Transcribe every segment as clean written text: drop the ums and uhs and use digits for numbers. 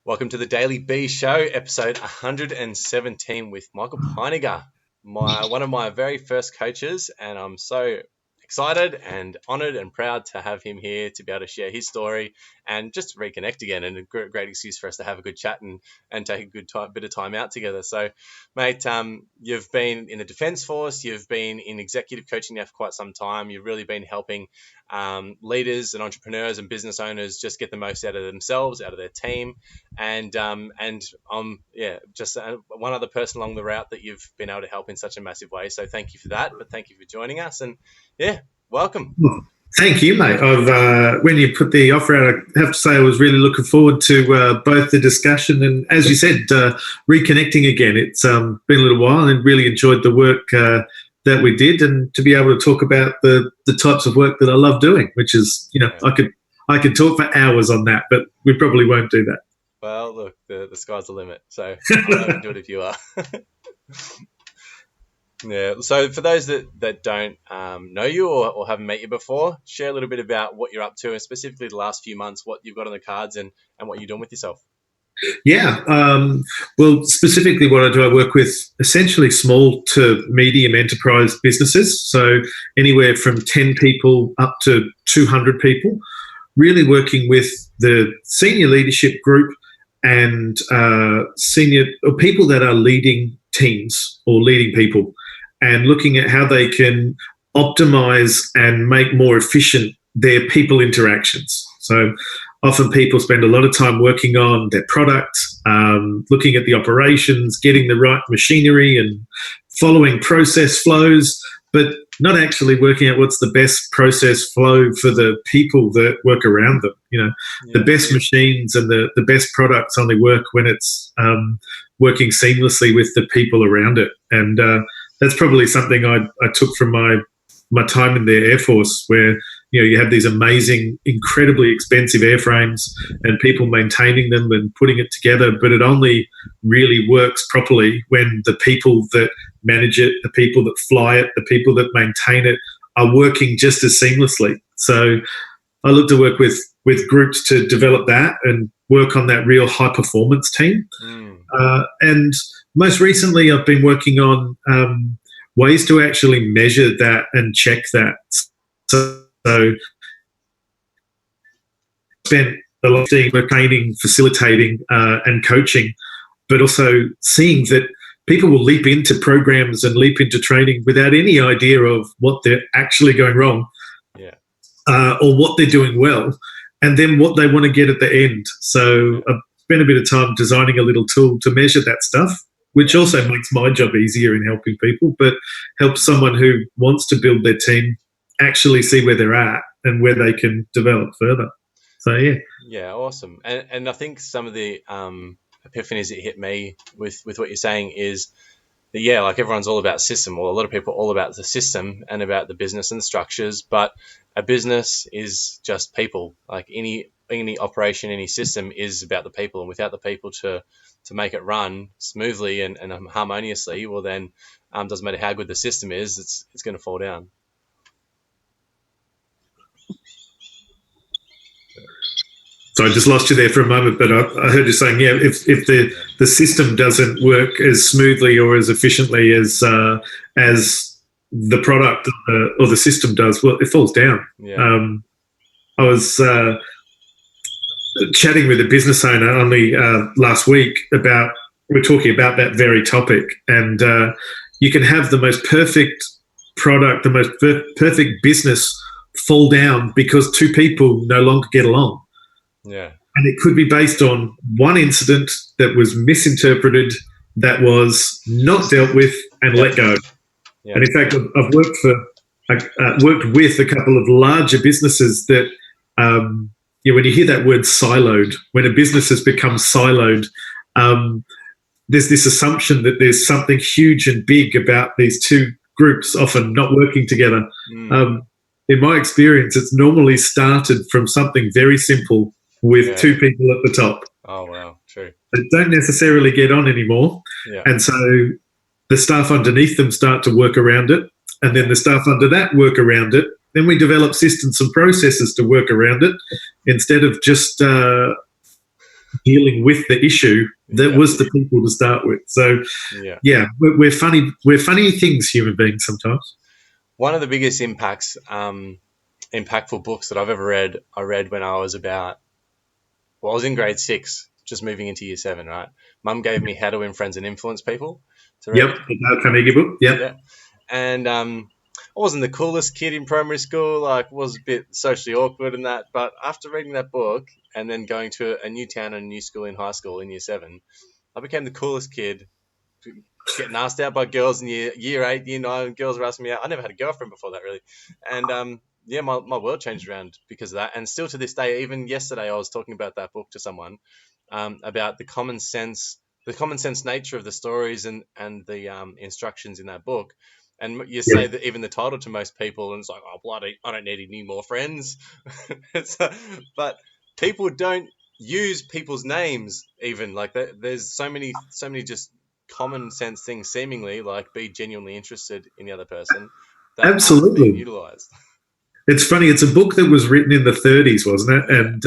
Welcome to the Daily B Show, episode 117 with Michael Peiniger, one of my very first coaches, and I'm so excited and honoured and proud to have him here to be able to share his story and just to reconnect again, and a great excuse for us to have a good chat and take a bit of time out together. So, mate, you've been in the Defence Force, you've been in executive coaching now for quite some time, you've really been helping leaders and entrepreneurs and business owners just get the most out of themselves, out of their team, and just one other person along the route that you've been able to help in such a massive way. So thank you for that, but thank you for joining us, and welcome. Well, thank you, mate. When you put the offer out, I have to say I was really looking forward to both the discussion and, as you said, reconnecting again. It's been a little while, and really enjoyed the work that we did, and to be able to talk about the types of work that I love doing, which is, I could talk for hours on that, but we probably won't do that. Well, look, the sky's the limit, so I'll let you do it if you are. Yeah. So for those that don't know you or haven't met you before, share a little bit about what you're up to, and specifically the last few months, what you've got on the cards and what you're doing with yourself. Yeah. Well, specifically what I do, I work with essentially small to medium enterprise businesses. So anywhere from 10 people up to 200 people, really working with the senior leadership group and senior or people that are leading teams or leading people, and looking at how they can optimize and make more efficient their people interactions. So often people spend a lot of time working on their product, looking at the operations, getting the right machinery and following process flows, but not actually working out what's the best process flow for the people that work around them. The best machines and the best products only work when it's working seamlessly with the people around it. And that's probably something I took from my time in the Air Force, where you have these amazing, incredibly expensive airframes and people maintaining them and putting it together, but it only really works properly when the people that manage it, the people that fly it, the people that maintain it are working just as seamlessly. So I look to work with groups to develop that and work on that real high performance team. And most recently, I've been working on ways to actually measure that and check that. So spent a lot of time training, facilitating, and coaching, but also seeing that people will leap into programs and leap into training without any idea of what they're actually going wrong, or what they're doing well, and then what they want to get at the end. So I've spent a bit of time designing a little tool to measure that stuff, which also makes my job easier in helping people, but helps someone who wants to build their team actually see where they're at and where they can develop further. So, yeah. Yeah, awesome. And I think some of the epiphanies that hit me with what you're saying is that, like everyone's all about system, or a lot of people are all about the system and about the business and the structures, but a business is just people. Like any operation, any system is about the people, and without the people to make it run smoothly and harmoniously, well then doesn't matter how good the system is, it's going to fall down. So I just lost you there for a moment, but I heard you saying, if the system doesn't work as smoothly or as efficiently as the product or the system does, well, it falls down. I was chatting with a business owner only last week we're talking about that very topic, and you can have the most perfect product, the most perfect business fall down because two people no longer get along. Yeah. And it could be based on one incident that was misinterpreted, that was not dealt with and let go. Yeah. And in fact, I've worked with a couple of larger businesses that, when you hear that word siloed, when a business has become siloed, there's this assumption that there's something huge and big about these two groups often not working together. In my experience, it's normally started from something very simple with two people at the top. Oh, wow, true. They don't necessarily get on anymore. Yeah. And so the staff underneath them start to work around it, and then the staff under that work around it. Then we develop systems and processes to work around it instead of just dealing with the issue that was the people to start with. So, we're funny. We're funny things, human beings, sometimes. One of the biggest impactful books that I've ever read, I read when I was I was in grade 6, just moving into year 7, right? Mum gave me How to Win Friends and Influence People to read. Yep, Peiniger book. Yep. Yeah. And I wasn't the coolest kid in primary school, like was a bit socially awkward and that, but after reading that book and then going to a new town and a new school in high school in year 7, I became the coolest kid, getting asked out by girls in year 8, year 9, girls were asking me out. I never had a girlfriend before that, really. And my world changed around because of that. And still to this day, even yesterday, I was talking about that book to someone, about the common sense nature of the stories and the instructions in that book. And you say that even the title to most people, and it's like, oh, bloody, I don't need any more friends. But people don't use people's names even. Like there's so many just common sense things, seemingly, like be genuinely interested in the other person, that absolutely being utilized. It's funny. It's a book that was written in the 30s, wasn't it? And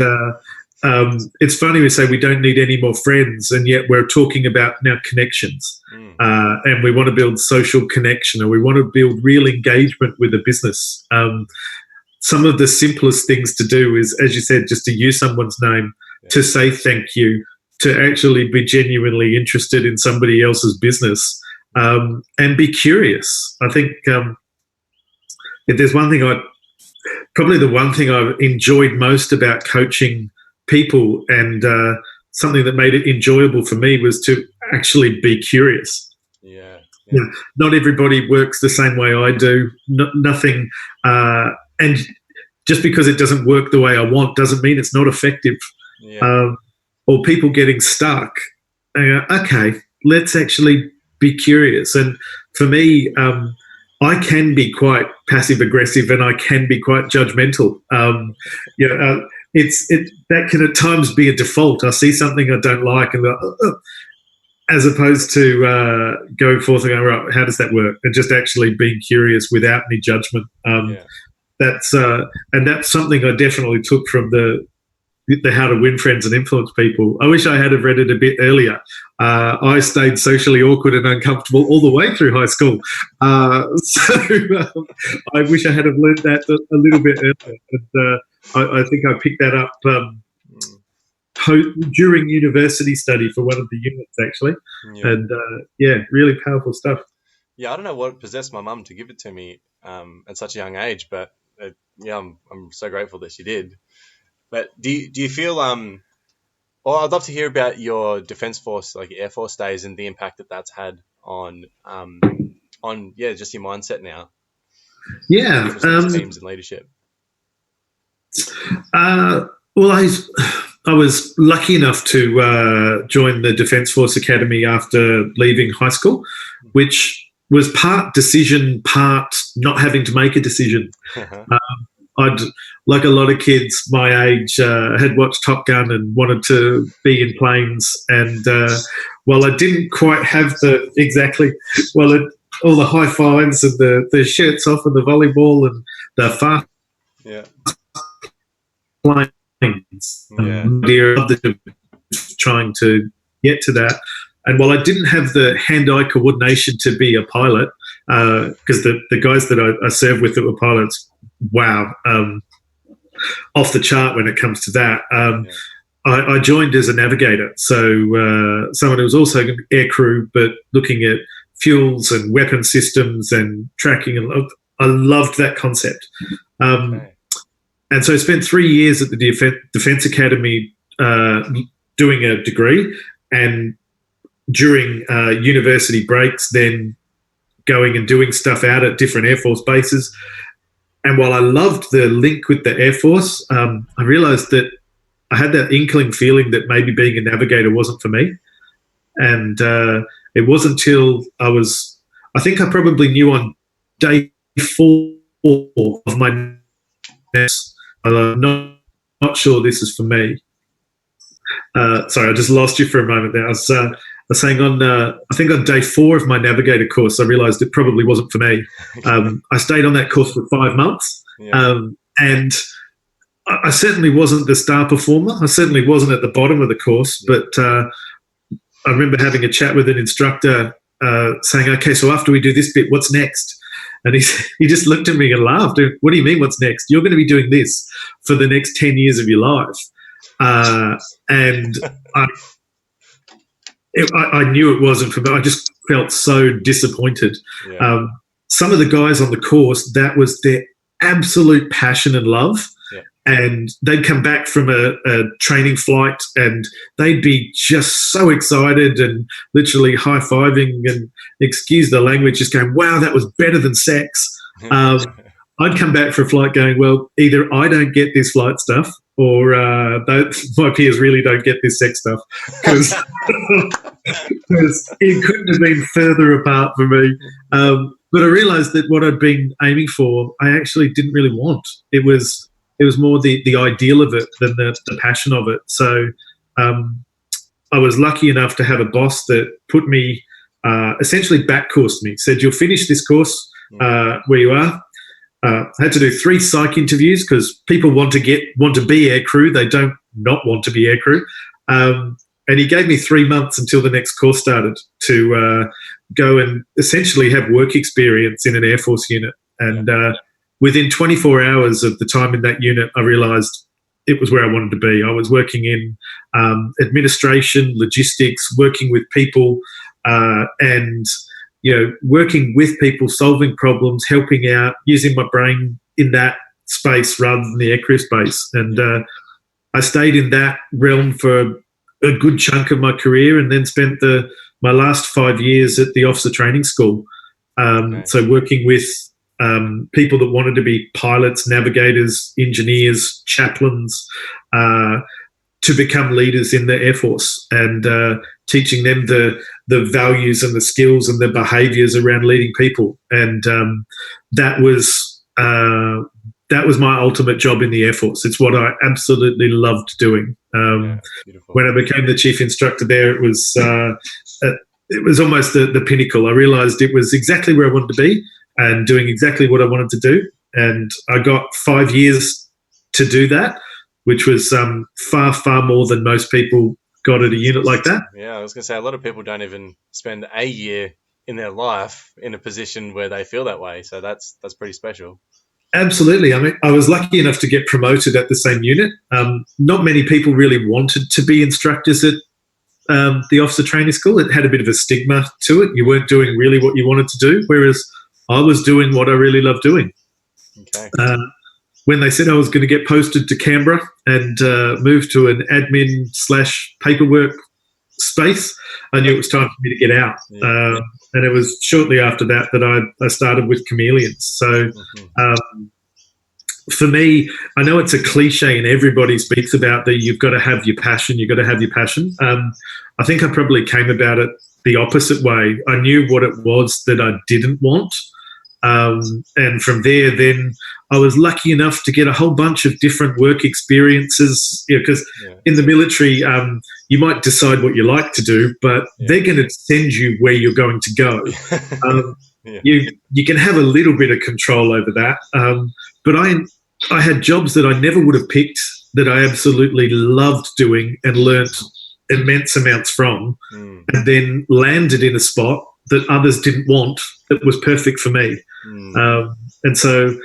it's funny we say we don't need any more friends, and yet we're talking about now connections. And we want to build social connection, or we want to build real engagement with a business. Some of the simplest things to do is, as you said, just to use someone's name, to say thank you, to actually be genuinely interested in somebody else's business, and be curious. I think if there's one thing probably the one thing I've enjoyed most about coaching people, and something that made it enjoyable for me, was to actually be curious. You know, not everybody works the same way I do. Nothing, and just because it doesn't work the way I want doesn't mean it's not effective. Or people getting stuck. Okay, let's actually be curious. And for me, I can be quite passive aggressive, and I can be quite judgmental. That can at times be a default. I see something I don't like, and as opposed to going forth and going, right, how does that work? And just actually being curious without any judgment. That's something I definitely took from the How to Win Friends and Influence People. I wish I had have read it a bit earlier. I stayed socially awkward and uncomfortable all the way through high school. So I wish I had have learned that a little bit earlier. And I think I picked that up during university study for one of the units, actually. And really powerful stuff. I don't know what possessed my mum to give it to me at such a young age, but I'm so grateful that she did. But do you feel well, I'd love to hear about your Defence Force, like Air Force days, and the impact that's had on just your mindset now. Teams and leadership. Well, I was lucky enough to join the Defence Force Academy after leaving high school, which was part decision, part not having to make a decision. I'd, like a lot of kids my age, had watched Top Gun and wanted to be in planes. And while I didn't quite have all the high fives and the shirts off and the volleyball and the fast planes, trying to get to that. And while I didn't have the hand-eye coordination to be a pilot, because the guys that I served with that were pilots, wow, off the chart when it comes to that. I joined as a navigator, so someone who was also air crew, but looking at fuels and weapon systems and tracking. And I loved that concept. And so I spent 3 years at the Defence Academy doing a degree, and during university breaks, then going and doing stuff out at different Air Force bases. And while I loved the link with the Air Force, I realised that I had that inkling feeling that maybe being a navigator wasn't for me. And it wasn't until I think I probably knew on day 4 of my I'm not sure this is for me. Sorry, I just lost you for a moment there. I was saying I think on day 4 of my navigator course, I realised it probably wasn't for me. I stayed on that course for 5 months, and I certainly wasn't the star performer. I certainly wasn't at the bottom of the course, but I remember having a chat with an instructor saying, okay, so after we do this bit, what's next? And he just looked at me and laughed. What do you mean, what's next? You're going to be doing this for the next 10 years of your life. And I knew it wasn't for me. I just felt so disappointed. Yeah. Some of the guys on the course, that was their absolute passion and love. Yeah. And they'd come back from a training flight and they'd be just so excited and literally high-fiving and, excuse the language, just going, wow, that was better than sex. I'd come back for a flight going, well, either I don't get this flight stuff or my peers really don't get this sex stuff, because it couldn't have been further apart for me. But I realised that what I'd been aiming for, I actually didn't really want. It was more the ideal of it than the passion of it. So I was lucky enough to have a boss that put me, essentially back-coursed me, said, you'll finish this course where you are. I had to do 3 psych interviews because people want to be aircrew. They don't not want to be aircrew. And he gave me 3 months until the next course started to go and essentially have work experience in an Air Force unit. And within 24 hours of the time in that unit, I realised it was where I wanted to be. I was working in administration, logistics, working with people, and working with people, solving problems, helping out, using my brain in that space rather than the aircrew space. And I stayed in that realm for a good chunk of my career, and then spent my last 5 years at the officer training school. So working with people that wanted to be pilots, navigators, engineers, chaplains, to become leaders in the Air Force, and teaching them the values and the skills and the behaviours around leading people. And that was my ultimate job in the Air Force. It's what I absolutely loved doing. When I became the chief instructor there, it was almost the pinnacle. I realised it was exactly where I wanted to be and doing exactly what I wanted to do. And I got 5 years to do that, which was far, far more than most people got at a unit like that. Yeah, I was going to say, a lot of people don't even spend a year in their life in a position where they feel that way. So that's pretty special. Absolutely. I mean, I was lucky enough to get promoted at the same unit. Not many people really wanted to be instructors at the officer training school. It had a bit of a stigma to it. You weren't doing really what you wanted to do, whereas I was doing what I really loved doing. Okay. When they said I was going to get posted to Canberra and move to an admin/paperwork space, I knew it was time for me to get out. And it was shortly after that I started with Chameleons. So for me, I know it's a cliche and everybody speaks about that you've got to have your passion, you've got to have your passion. I think I probably came about it the opposite way. I knew what it was that I didn't want. And from there, then I was lucky enough to get a whole bunch of different work experiences, because in the military, you might decide what you like to do, but they're going to send you where you're going to go. You can have a little bit of control over that. But I had jobs that I never would have picked that I absolutely loved doing and learnt immense amounts from, and then landed in a spot that others didn't want that was perfect for me. And so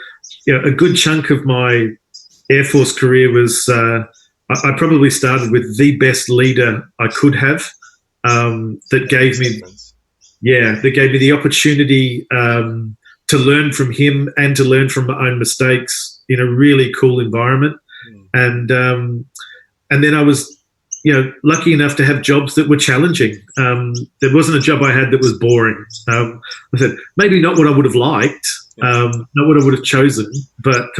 a good chunk of my Air Force career was I probably started with the best leader I could have, that gave me the opportunity to learn from him and to learn from my own mistakes in a really cool environment. And then I was lucky enough to have jobs that were challenging. There wasn't a job I had that was boring. I said, maybe not what I would have liked, not what I would have chosen, but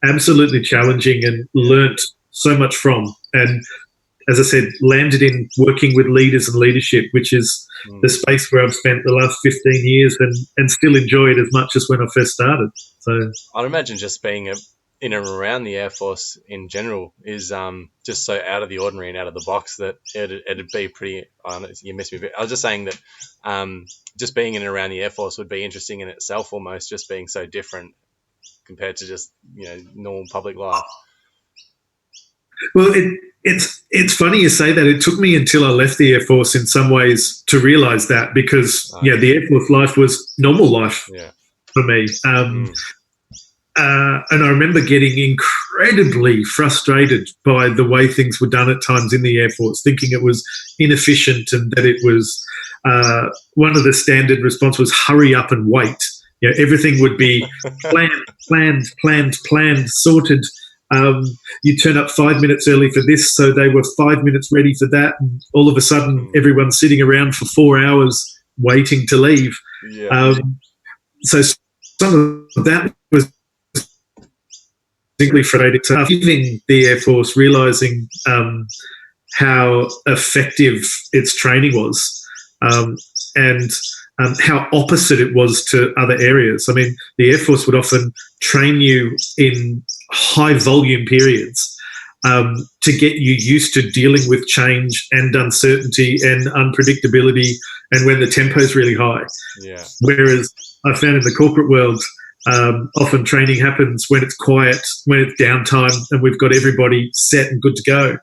absolutely challenging, and learnt so much from. And as I said, landed in working with leaders and leadership, which is the space where I've spent the last 15 years and still enjoy it as much as when I first started. So I'd imagine just being in and around the Air Force in general is just so out of the ordinary and out of the box that it'd be pretty. You missed me a bit. I was just saying that just being in and around the Air Force would be interesting in itself, almost just being so different compared to just normal public life. Well, it's funny you say that. It took me until I left the Air Force in some ways to realise that, because the Air Force life was normal life for me. And I remember getting incredibly frustrated by the way things were done at times in the Air Force, thinking it was inefficient and that it was one of the standard response was hurry up and wait. Everything would be planned, sorted. You turn up 5 minutes early for this, so they were 5 minutes ready for that. And all of a sudden, everyone's sitting around for 4 hours waiting to leave. So some of that was particularly frustrating. So leaving the Air Force, realising how effective its training was, and how opposite it was to other areas. I mean, the Air Force would often train you in high volume periods to get you used to dealing with change and uncertainty and unpredictability, and when the tempo is really high. Whereas I found in the corporate world, often training happens when it's quiet, when it's downtime, and we've got everybody set and good to go.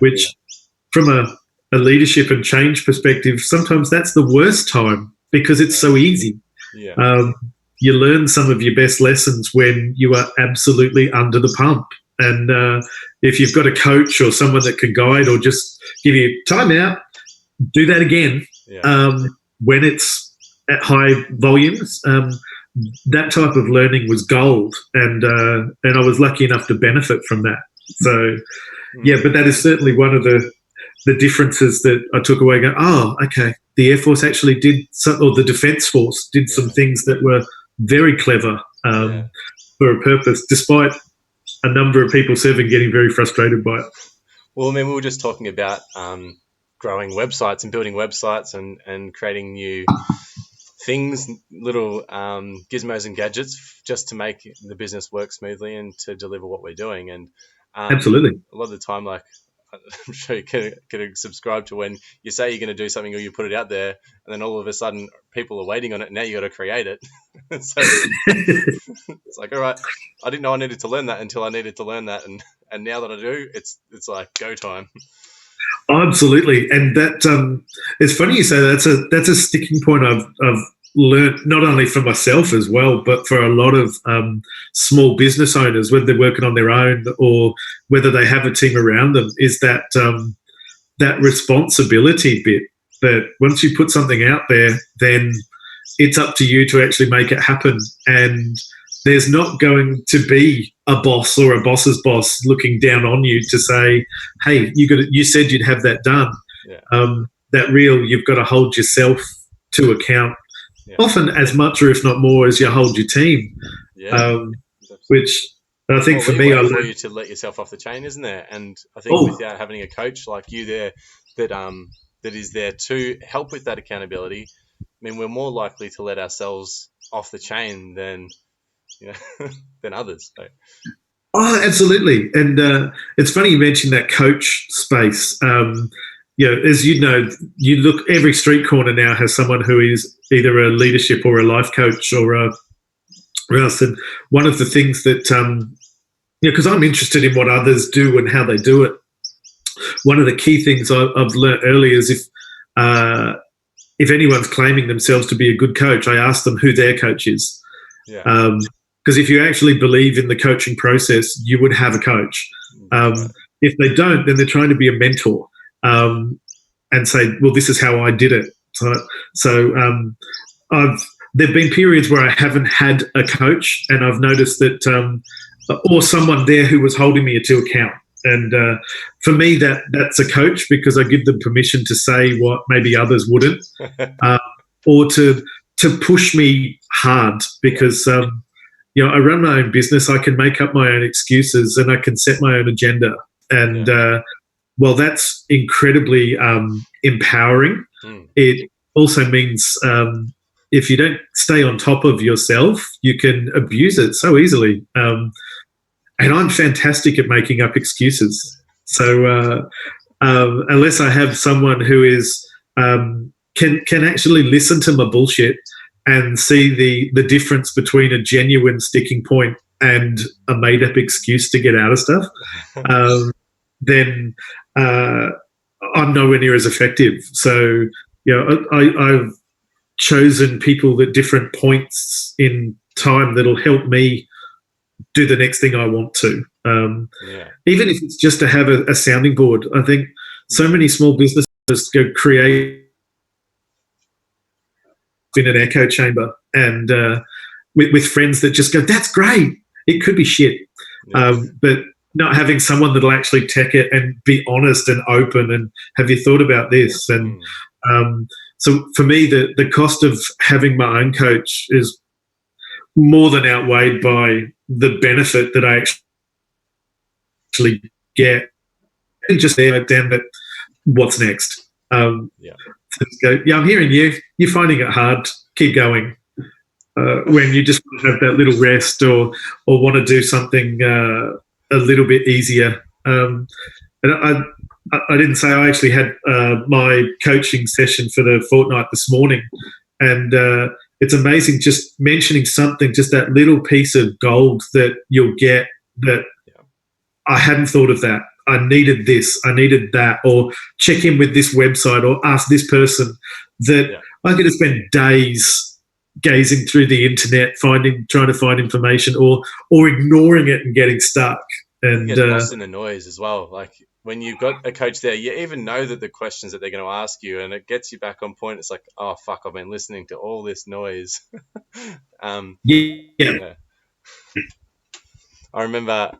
Which, from a leadership and change perspective, sometimes that's the worst time, because it's so easy. You learn some of your best lessons when you are absolutely under the pump. And if you've got a coach or someone that can guide or just give you time out, do that again. When it's at high volumes, that type of learning was gold, and I was lucky enough to benefit from that. So, but that is certainly one of the differences that I took away. Going, okay, the Air Force actually did some, or the Defence Force did some things that were very clever for a purpose, despite a number of people serving getting very frustrated by it. Well, I mean, we were just talking about growing websites and building websites and creating new things, little gizmos and gadgets just to make the business work smoothly and to deliver what we're doing. And absolutely, a lot of the time, like, I'm sure you can subscribe to when you say you're going to do something or you put it out there, and then all of a sudden people are waiting on it. And now you got to create it. So it's like, all right, I didn't know I needed to learn that until I needed to learn that, and now that I do, it's like go time. Absolutely, and that it's funny you say that. That's a sticking point I've learned, not only for myself as well, but for a lot of small business owners, whether they're working on their own or whether they have a team around them, is that that responsibility bit, that once you put something out there, then it's up to you to actually make it happen. And there's not going to be a boss or a boss's boss looking down on you to say, hey, you said you'd have that done. You've got to hold yourself to account, often as much or if not more as you hold your team. Which I think for me, I learned for you to let yourself off the chain, isn't there? And I think without having a coach like you there that is there to help with that accountability, I mean, we're more likely to let ourselves off the chain than than others. So. Oh, absolutely. And it's funny you mentioned that coach space. As you know, you look, every street corner now has someone who is either a leadership or a life coach or else. And one of the things that, because I'm interested in what others do and how they do it, one of the key things I've learned early is if anyone's claiming themselves to be a good coach, I ask them who their coach is. Because if you actually believe in the coaching process, you would have a coach. If they don't, then they're trying to be a mentor and say, well, this is how I did it. So there've been periods where I haven't had a coach, and I've noticed that, or someone there who was holding me to account. And for me, that's a coach, because I give them permission to say what maybe others wouldn't, or to push me hard, because I run my own business. I can make up my own excuses and I can set my own agenda. And while that's incredibly empowering, it also means if you don't stay on top of yourself, you can abuse it so easily. And I'm fantastic at making up excuses. So unless I have someone who is can actually listen to my bullshit and see the difference between a genuine sticking point and a made-up excuse to get out of stuff, then I'm nowhere near as effective. So, I've chosen people at different points in time that'll help me do the next thing I want to. Even if it's just to have a sounding board. I think so many small businesses go create in an echo chamber and with friends that just go, that's great. It could be shit. But not having someone that'll actually tech it and be honest and open and have you thought about this? And so for me, the cost of having my own coach is more than outweighed by the benefit that I actually get. And just there, damn it, what's next? So go, I'm hearing you. You're finding it hard. Keep going. When you just want to have that little rest or want to do something a little bit easier. And I didn't say I actually had my coaching session for the fortnight this morning, and it's amazing just mentioning something, just that little piece of gold that you'll get that I hadn't thought of that. I needed this, I needed that, or check in with this website or ask this person that I could have spent days gazing through the internet, trying to find information or ignoring it and getting stuck. And you get lost in the noise as well. Like when you've got a coach there, you even know that the questions that they're going to ask you, and it gets you back on point. It's like, oh fuck, I've been listening to all this noise. Yeah. I remember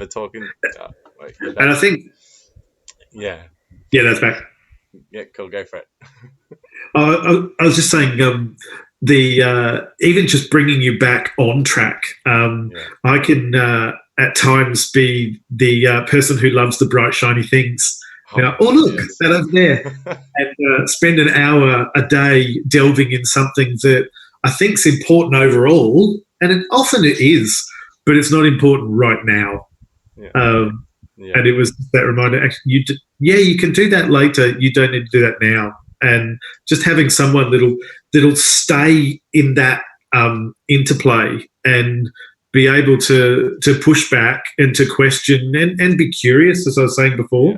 talking. And I think, that's back. Yeah, cool. Go for it. I was just saying, even just bringing you back on track. I can at times be the person who loves the bright, shiny things. Look, that over there, and spend an hour a day delving in something that I think is important overall, and often it is, but it's not important right now. And it was that reminder. Actually, you can do that later. You don't need to do that now. And just having someone that'll stay in that interplay and be able to push back and to question and be curious, as I was saying before,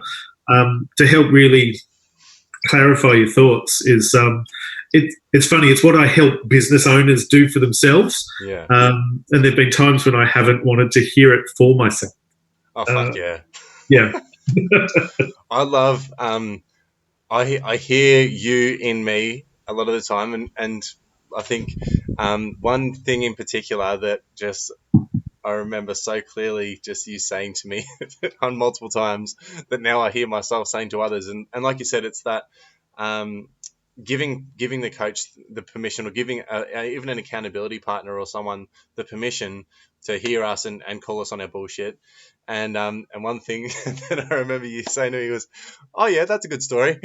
to help really clarify your thoughts is it's funny. It's what I help business owners do for themselves. And there've been times when I haven't wanted to hear it for myself. Oh fuck yeah. Yeah. I love I hear you in me a lot of the time, and I think one thing in particular that just I remember so clearly, just you saying to me on multiple times, that now I hear myself saying to others, and like you said, it's that giving the coach the permission, or giving even an accountability partner or someone the permission to hear us and call us on our bullshit. And one thing that I remember you saying to me was, "Oh yeah, that's a good story."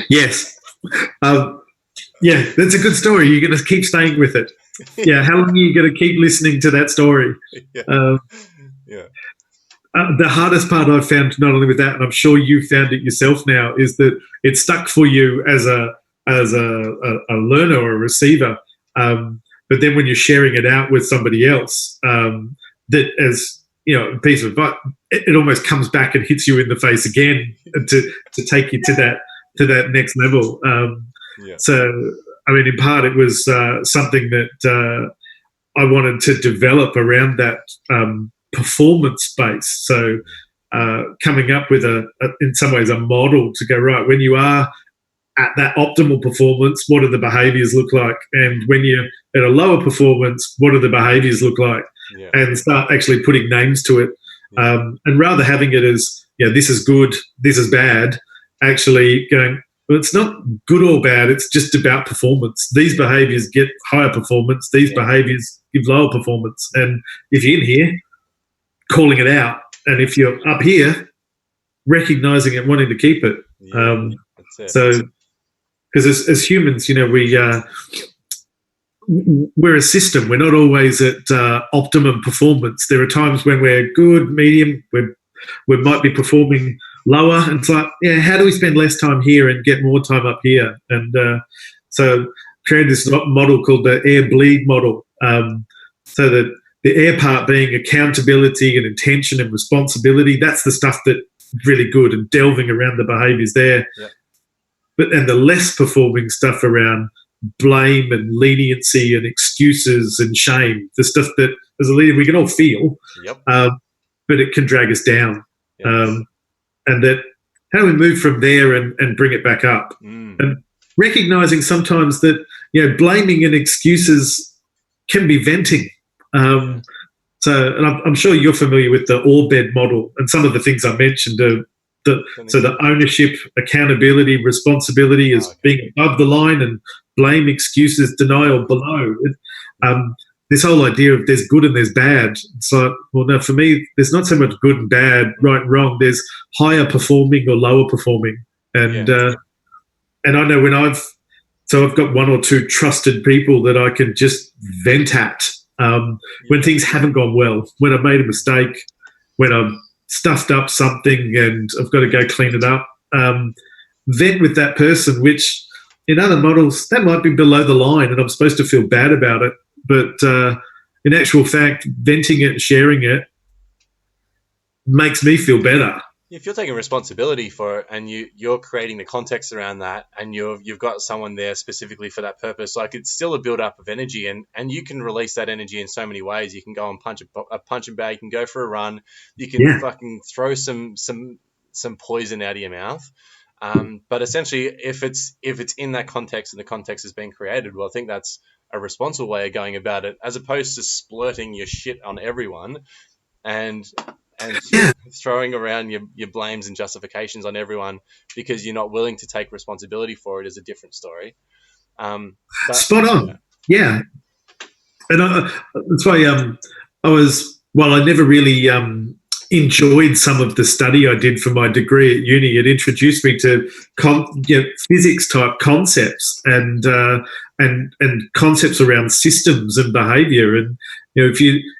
Yes. That's a good story. You're going to keep staying with it. How long are you going to keep listening to that story? The hardest part I've found, not only with that, and I'm sure you found it yourself now, is that it's stuck for you as a learner or a receiver. But then when you're sharing it out with somebody else, that as a piece of advice, it almost comes back and hits you in the face again to take you to that next level. So, I mean, in part, it was something that I wanted to develop around that performance space. So, coming up with in some ways, a model to go, right, when you are at that optimal performance, what do the behaviors look like? And when you're at a lower performance, what do the behaviors look like? And start actually putting names to it. And rather having it as, this is good, this is bad, actually going, well, it's not good or bad, it's just about performance. These behaviors get higher performance, these behaviors give lower performance. And if you're in here, calling it out. And if you're up here, recognizing it, wanting to keep it. So, because as humans, we're a system. We're not always at optimum performance. There are times when we're good, medium, we might be performing lower. And it's like, how do we spend less time here and get more time up here? And so created this model called the air bleed model, so that the air part being accountability and intention and responsibility. That's the stuff that's really good, and delving around the behaviours there. Yep. And the less performing stuff around blame and leniency and excuses and shame, the stuff that as a leader we can all feel, Yep. but it can drag us down. Yes. And that how do we move from there and bring it back up? And recognizing sometimes that, you know, blaming and excuses can be venting. So, and I'm sure you're familiar with the Orbed model, and some of the things I mentioned so the ownership, accountability, responsibility is being above the line, and blame, excuses, denial below. This whole idea of there's good and there's bad. It's like, well, no, for me, there's not so much good and bad, right and wrong. There's higher performing or lower performing. And and I know when I've got one or two trusted people that I can just vent at when things haven't gone well, when I've made a mistake, when I've stuffed up something and I've got to go clean it up. Vent with that person, which in other models, that might be below the line and I'm supposed to feel bad about it. But in actual fact, venting it and sharing it makes me feel better. If you're taking responsibility for it and you're creating the context around that, and you've got someone there specifically for that purpose, like it's still a build up of energy, and you can release that energy in so many ways. You can go and punch a punching bag, you can go for a run, you can fucking throw some poison out of your mouth. But essentially, if it's in that context and the context has been created, well, I think that's a responsible way of going about it, as opposed to splurting your shit on everyone and throwing around your blames and justifications on everyone because you're not willing to take responsibility for it is a different story. Spot on. Yeah. And that's why I never really enjoyed some of the study I did for my degree at uni. It introduced me to physics type concepts and concepts around systems and behavior. And you know,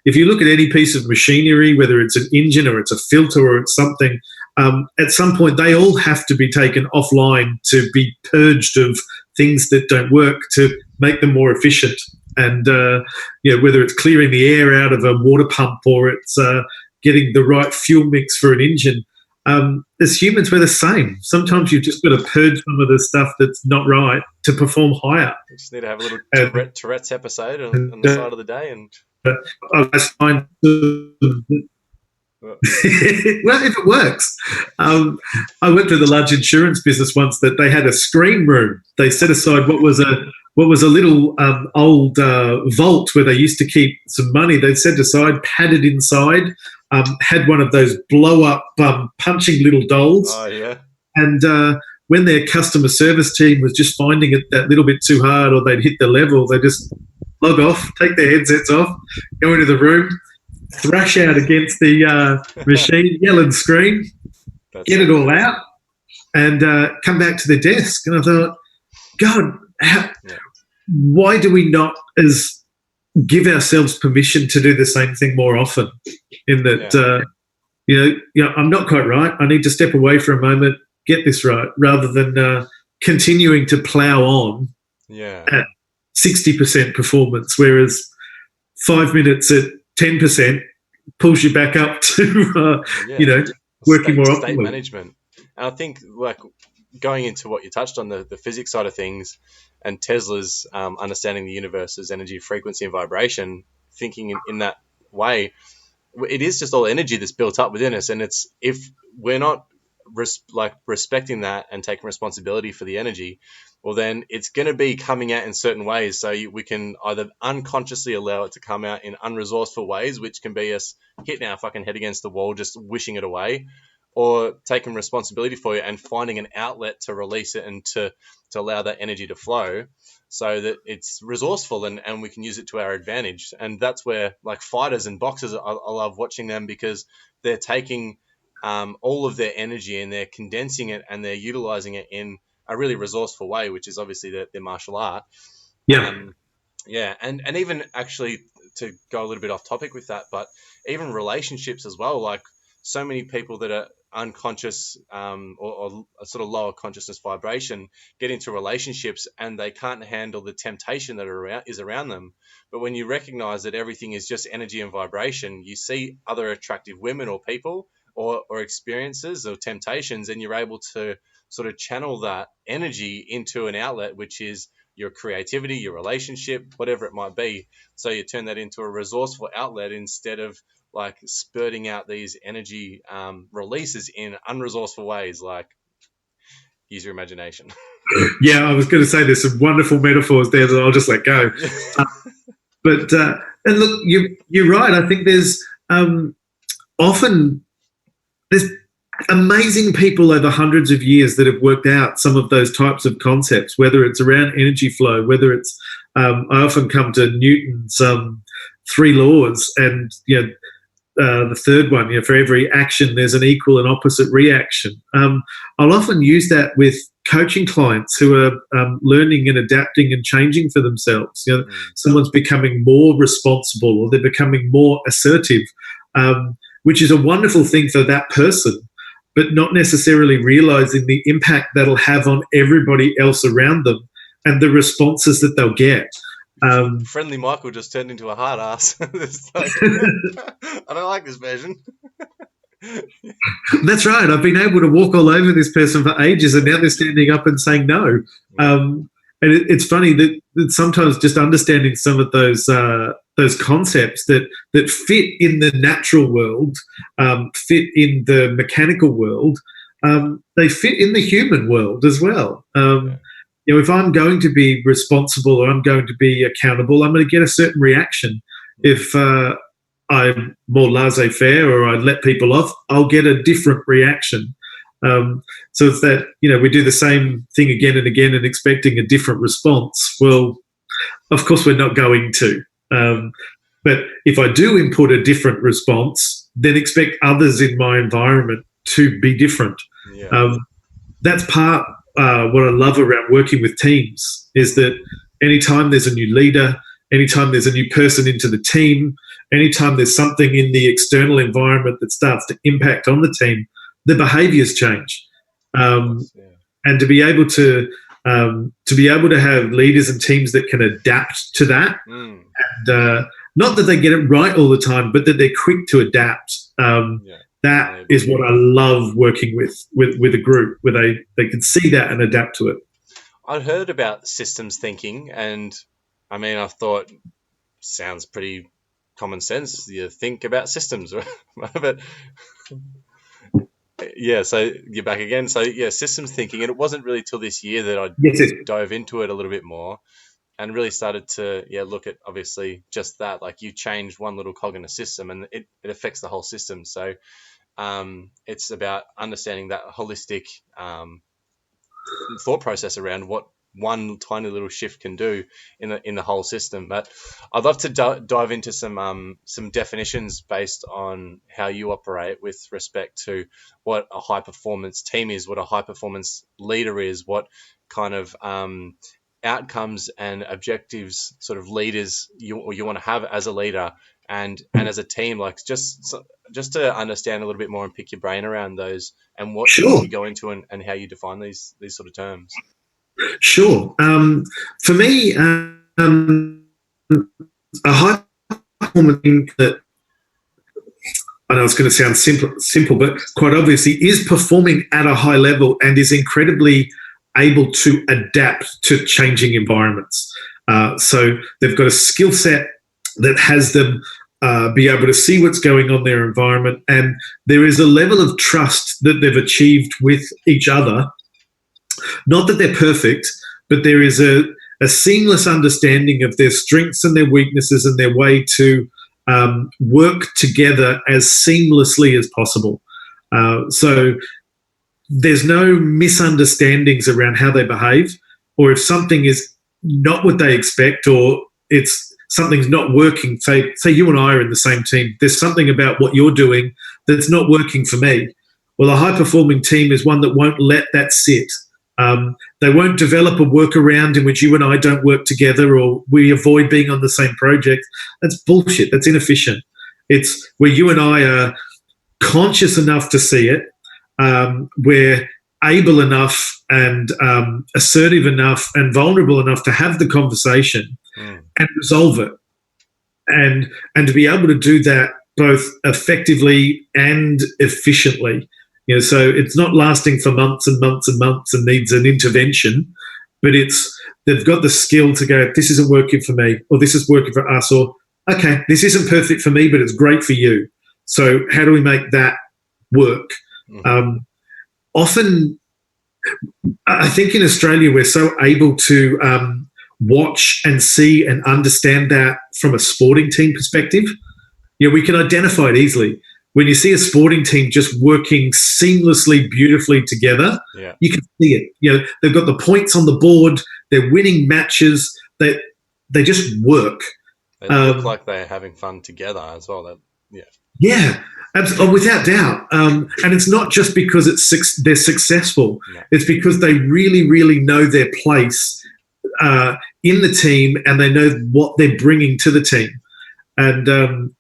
if you look at any piece of machinery, whether it's an engine or it's a filter or it's something, at some point they all have to be taken offline to be purged of things that don't work to make them more efficient. And whether it's clearing the air out of a water pump or it's getting the right fuel mix for an engine. As humans, we're the same. Sometimes you've just got to purge some of the stuff that's not right to perform higher. You just need to have a little Tourette's episode on the side of the day. And I find well, if it works. I worked with a large insurance business once that they had a screen room. They set aside what was a little old vault where they used to keep some money. They set aside, padded inside, had one of those blow-up punching little dolls. Oh, yeah. And when their customer service team was just finding it that little bit too hard or they'd hit the level, they just log off, take their headsets off, go into the room, thrash out against the machine, yell and scream, get it all out, and come back to their desk. And I thought, God, why do we not give ourselves permission to do the same thing more often? In that, I'm not quite right. I need to step away for a moment, get this right, rather than continuing to plow on at 60% performance, whereas 5 minutes at 10% pulls you back up to, working more optimally. State management. And I think, like, going into what you touched on, the physics side of things and Tesla's understanding the universe as energy, frequency, and vibration, thinking in that way, it is just all energy that's built up within us. And it's if we're not respecting that and taking responsibility for the energy, well, then it's going to be coming out in certain ways. So we can either unconsciously allow it to come out in unresourceful ways, which can be us hitting our fucking head against the wall, just wishing it away, or taking responsibility for it and finding an outlet to release it and to allow that energy to flow so that it's resourceful and we can use it to our advantage. And that's where, like, fighters and boxers, I love watching them because they're taking all of their energy and they're condensing it and they're utilizing it in a really resourceful way, which is obviously their martial art. And even actually, to go a little bit off topic with that, but even relationships as well, like so many people that are unconscious or a sort of lower consciousness vibration get into relationships and they can't handle the temptation that is around them. But when you recognize that everything is just energy and vibration, you see other attractive women or people or experiences or temptations, and you're able to sort of channel that energy into an outlet, which is your creativity, your relationship, whatever it might be. So you turn that into a resourceful outlet instead of like spurting out these energy releases in unresourceful ways, like use your imagination. Yeah, I was going to say there's some wonderful metaphors there that I'll just let go. But and look, you're right. I think there's often there's amazing people over hundreds of years that have worked out some of those types of concepts, whether it's around energy flow, whether it's I often come to Newton's 3 laws, and the third one, for every action there's an equal and opposite reaction. I'll often use that with coaching clients who are learning and adapting and changing for themselves. Someone's becoming more responsible, or they're becoming more assertive, which is a wonderful thing for that person, but not necessarily realizing the impact that'll have on everybody else around them and the responses that they'll get. Friendly Michael just turned into a hard ass. I don't like this version. That's right. I've been able to walk all over this person for ages, and now they're standing up and saying no. And it's funny that sometimes just understanding some of those concepts that fit in the natural world, fit in the mechanical world, they fit in the human world as well. If I'm going to be responsible or I'm going to be accountable, I'm going to get a certain reaction. If I'm more laissez-faire or I let people off, I'll get a different reaction. So it's that, we do the same thing again and again and expecting a different response. Well, of course we're not going to. But if I do input a different response, then expect others in my environment to be different. Yeah. That's part what I love around working with teams is that anytime there's a new leader, anytime there's a new person into the team, anytime there's something in the external environment that starts to impact on the team, the behaviours change. And to be able to have leaders and teams that can adapt to that, and not that they get it right all the time, but that they're quick to adapt. That is what I love working with a group, where they can see that and adapt to it. I'd heard about systems thinking, and I mean, I thought sounds pretty common sense. You think about systems, right? But yeah, so you're back again. So yeah, systems thinking, and it wasn't really till this year that I dove into it a little bit more and really started to look at obviously just that, like you change one little cog in a system and it affects the whole system. So it's about understanding that holistic thought process around what one tiny little shift can do in the whole system. But I'd love to dive into some definitions based on how you operate with respect to what a high performance team is, what a high performance leader is, what kind of outcomes and objectives sort of leaders you want to have as a leader and as a team, like just to understand a little bit more and pick your brain around those and what you go into and how you define these sort of terms. Sure. For me, a high performance thing that I know it's going to sound simple, but quite obviously is performing at a high level and is incredibly able to adapt to changing environments. So they've got a skill set that has them be able to see what's going on in their environment, and there is a level of trust that they've achieved with each other. Not that they're perfect, but there is a seamless understanding of their strengths and their weaknesses and their way to work together as seamlessly as possible. So there's no misunderstandings around how they behave, or if something is not what they expect, or something's not working. Say you and I are in the same team. There's something about what you're doing that's not working for me. Well, a high-performing team is one that won't let that sit. They won't develop a workaround in which you and I don't work together, or we avoid being on the same project. That's bullshit. That's inefficient. It's where you and I are conscious enough to see it. We're able enough and assertive enough and vulnerable enough to have the conversation and resolve it, and to be able to do that both effectively and efficiently. So it's not lasting for months and months and months and needs an intervention, but they've got the skill to go, this isn't working for me, or this is working for us, or okay, this isn't perfect for me, but it's great for you. So how do we make that work? Often, I think in Australia, we're so able to watch and see and understand that from a sporting team perspective. We can identify it easily. When you see a sporting team just working seamlessly, beautifully together, you can see it. They've got the points on the board. They're winning matches. They just work. They look like they're having fun together as well. Yeah, absolutely, without doubt. And it's not just because they're successful. No. It's because they really, really know their place in the team, and they know what they're bringing to the team. And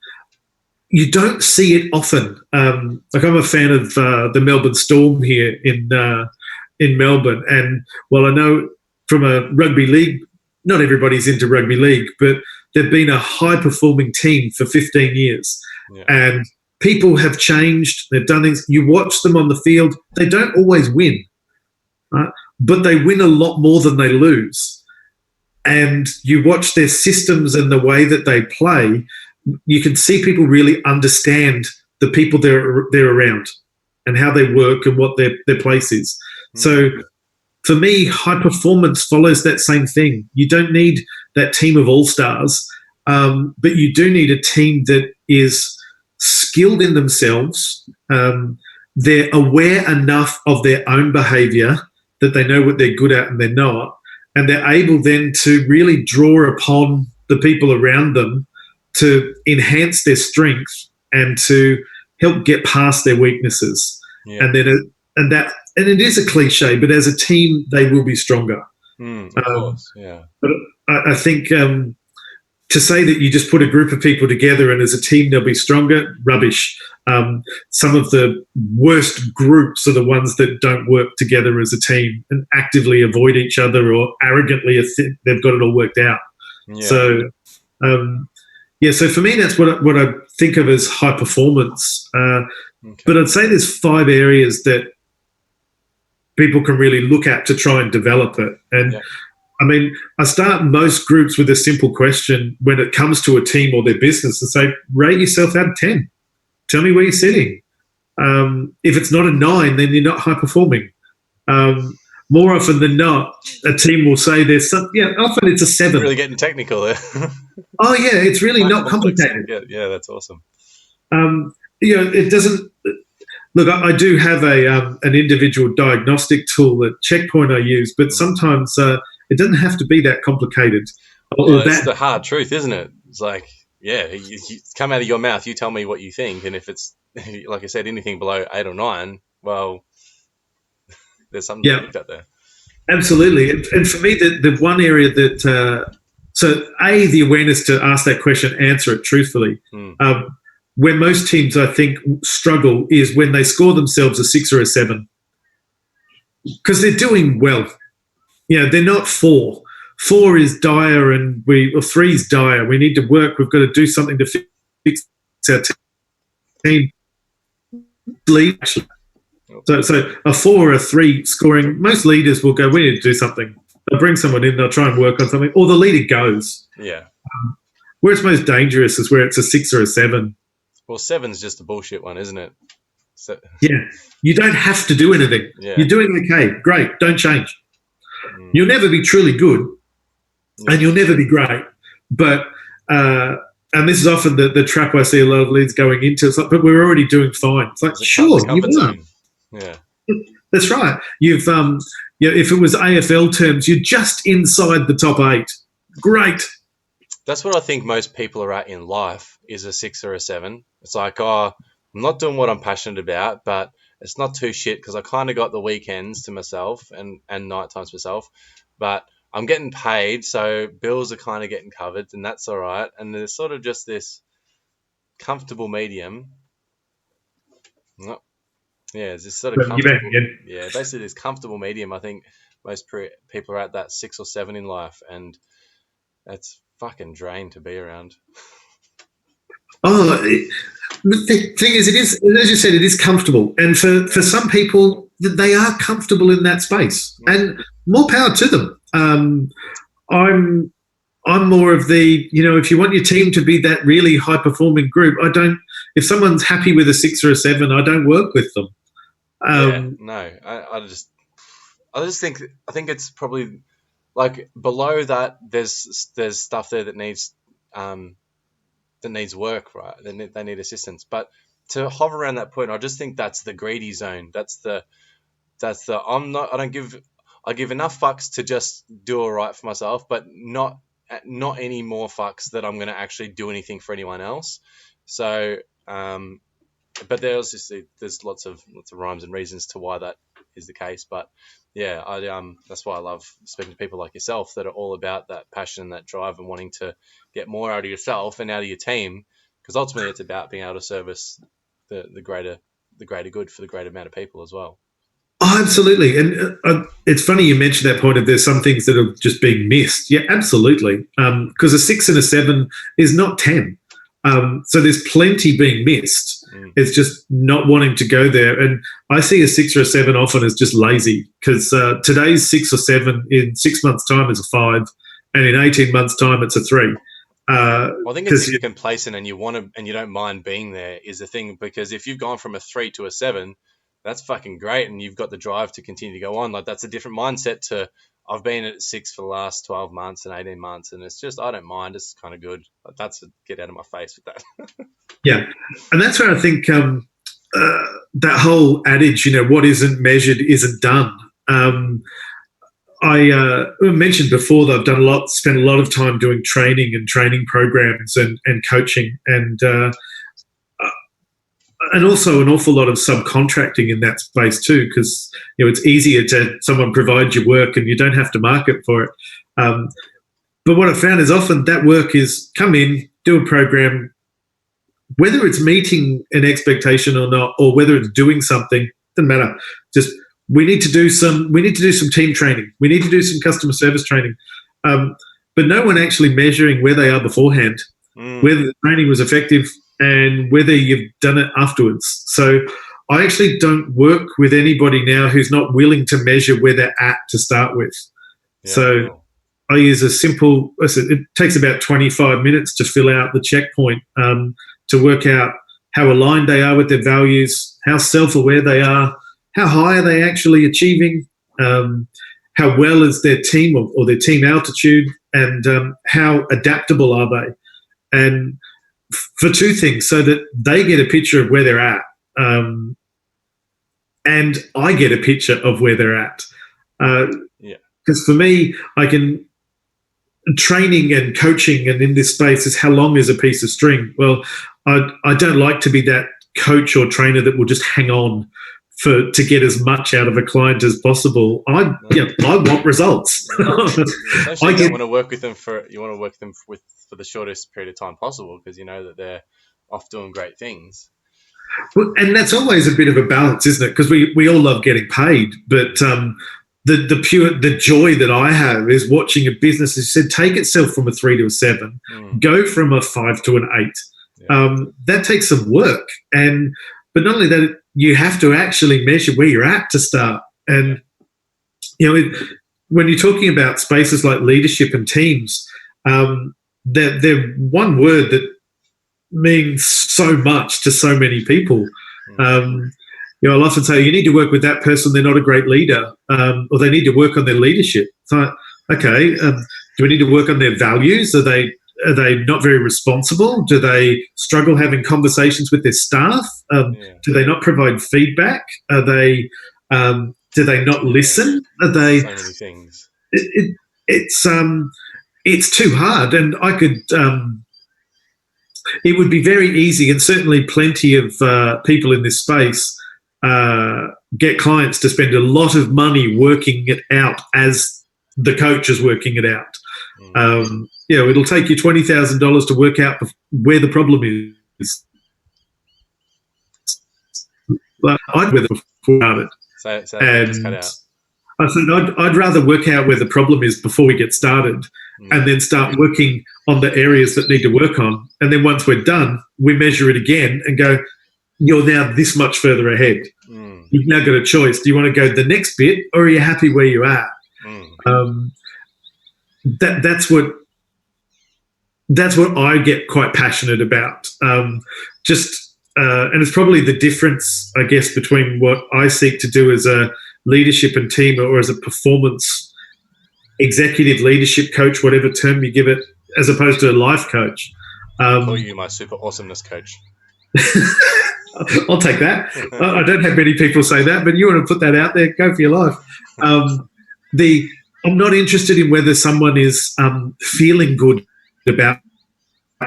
you don't see it often. Like, I'm a fan of the Melbourne Storm here in Melbourne, and I know from a rugby league, not everybody's into rugby league, but they've been a high-performing team for 15 years. And people have changed. They've done things. You watch them on the field. They don't always win, right? But they win a lot more than they lose. And you watch their systems and the way that they play, you can see people really understand the people they're around and how they work and what their place is. So for me, high performance follows that same thing. You don't need that team of all-stars, but you do need a team that is skilled in themselves. They're aware enough of their own behaviour that they know what they're good at and they're not, and they're able then to really draw upon the people around them to enhance their strength and to help get past their weaknesses. And it is a cliche, but as a team, they will be stronger. Of course, yeah. But I think to say that you just put a group of people together and as a team they'll be stronger, rubbish. Some of the worst groups are the ones that don't work together as a team and actively avoid each other or arrogantly think they've got it all worked out. So, so for me, that's what I think of as high performance. But I'd say there's 5 areas that people can really look at to try and develop it. And I mean, I start most groups with a simple question when it comes to a team or their business and say, rate yourself out of 10. Tell me where you're sitting. If it's not a 9, then you're not high performing. More often than not, a team will say there's some, often it's a 7. Really getting technical there. Oh, yeah, it's really not complicated. Yeah, that's awesome. It doesn't. Look, I do have an individual diagnostic tool at Checkpoint I use, but sometimes it doesn't have to be that complicated. It's the hard truth, isn't it? It's like, you come out of your mouth, you tell me what you think, and if it's, like I said, anything below 8 or 9, well, there's something to look at there. Absolutely. And for me, the one area that the awareness to ask that question, answer it truthfully. Where most teams, I think, struggle is when they score themselves a 6 or a 7, because they're doing well. They're not 4. 4 is dire, or 3 is dire. We need to work. We've got to do something to fix our team. So a 4 or a 3 scoring, most leaders will go, we need to do something. They'll bring someone in, they'll try and work on something, or the leader goes. Where it's most dangerous is where it's a 6 or a 7. Well, 7's just a bullshit one, isn't it? You don't have to do anything. You're doing okay. Great. Don't change. You'll never be truly good, and you'll never be great. But and this is often the trap I see a lot of leads going into. It's like, but we're already doing fine. It's like, sure, you are. Yeah, that's right. You've if it was AFL terms, you're just inside the top 8. Great. That's what I think most people are at in life, is a 6 or a 7. It's like, I'm not doing what I'm passionate about, but it's not too shit because I kind of got the weekends to myself and night times to myself, but I'm getting paid, so bills are kind of getting covered, and that's all right. And there's sort of just this comfortable medium No. Yeah, it's this sort of But you bet, comfortable. yeah. Yeah, basically this comfortable medium. I think most people are at that 6 or 7 in life, and that's fucking drain to be around. Oh, the thing is, it is, as you said, it is comfortable. And for Yeah. some people, they are comfortable in that space. And more power to them. I'm I'm more of the, if you want your team to be that really high performing group, if someone's happy with a 6 or a 7, I don't work with them. Yeah, Um, no, I think it's probably like below that. There's stuff there um that needs work, right? They need assistance, but to hover around that point, I just think that's the greedy zone. That's the I give enough fucks to just do all right for myself, but not any more fucks that I'm going to actually do anything for anyone else. So, but there's lots of rhymes and reasons to why that is the case. But yeah, that's why I love speaking to people like yourself that are all about that passion and that drive and wanting to get more out of yourself and out of your team, because ultimately it's about being able to service the greater good for the greater amount of people as well. oh, absolutely. And it's funny you mentioned that point of there's some things that are just being missed. Yeah, absolutely. Because a 6 and a 7 is not 10. So there's plenty being missed. It's just not wanting to go there. And I see a 6 or a 7 often as just lazy, because today's 6 or 7 in 6 months' time is a 5, and in 18 months' time it's a 3. Well, I think it's Because complacent and you don't mind being there is the thing, because if you've gone from a 3 to a 7, that's fucking great, and you've got the drive to continue to go on. Like, that's a different mindset to I've been at 6 for the last 12 months and 18 months, and it's just I don't mind. It's kind of good. Like, that's a get out of my face with that. yeah, and that's where I think that whole adage, what isn't measured isn't done. I mentioned before that I've spent a lot of time doing training and training programs and coaching, and also an awful lot of subcontracting in that space too, because it's easier to someone provide your work and you don't have to market for it. But what I found is often that work is come in, do a program, whether it's meeting an expectation or not, or whether it's doing something, doesn't matter. Just we need to do some team training. We need to do some customer service training. But no one actually measuring where they are beforehand, whether the training was effective, and whether you've done it afterwards. So I actually don't work with anybody now who's not willing to measure where they're at to start with. Yeah, so cool. I use it takes about 25 minutes to fill out the checkpoint, to work out how aligned they are with their values, how self-aware they are, how high are they actually achieving, how well is their team or their team altitude, and how adaptable are they. And for two things, so that they get a picture of where they're at, and I get a picture of where they're at. Because for me, training and coaching and in this space is how long is a piece of string. Well, I don't like to be that coach or trainer that will just hang on to get as much out of a client as possible. I want results. Especially you want to work with them for the shortest period of time possible, because you know that they're off doing great things. Well, and that's always a bit of a balance, isn't it? Because we all love getting paid, but the joy that I have is watching a business, as you said, take itself from a 3 to a 7, go from a 5 to an 8. Yeah. That takes some work, but not only that, you have to actually measure where you're at to start. And when you're talking about spaces like leadership and teams, they're one word that means so much to so many people. I'll often say you need to work with that person. They're not a great leader, or they need to work on their leadership. So, okay, do we need to work on their values? Are they not very responsible? Do they struggle having conversations with their staff? Do they not provide feedback? Are they? Do they not listen? Are they? So many things. It's too hard, and I could. It would be very easy, and certainly plenty of people in this space get clients to spend a lot of money working it out as the coach is working it out. It'll take you $20,000 to work out where the problem is. But I'd with it before started. So that just cut And out. I said, I'd rather work out where the problem is before we get started and then start working on the areas that need to work on. And then once we're done, we measure it again and go, you're now this much further ahead. You've now got a choice. Do you want to go the next bit, or are you happy where you are? That's what I get quite passionate about. And it's probably the difference, I guess, between what I seek to do as a leadership and team, or as a performance executive leadership coach, whatever term you give it, as opposed to a life coach. I'll call you my super awesomeness coach. I'll take that. I don't have many people say that, but you want to put that out there, go for your life. I'm not interested in whether someone is feeling good about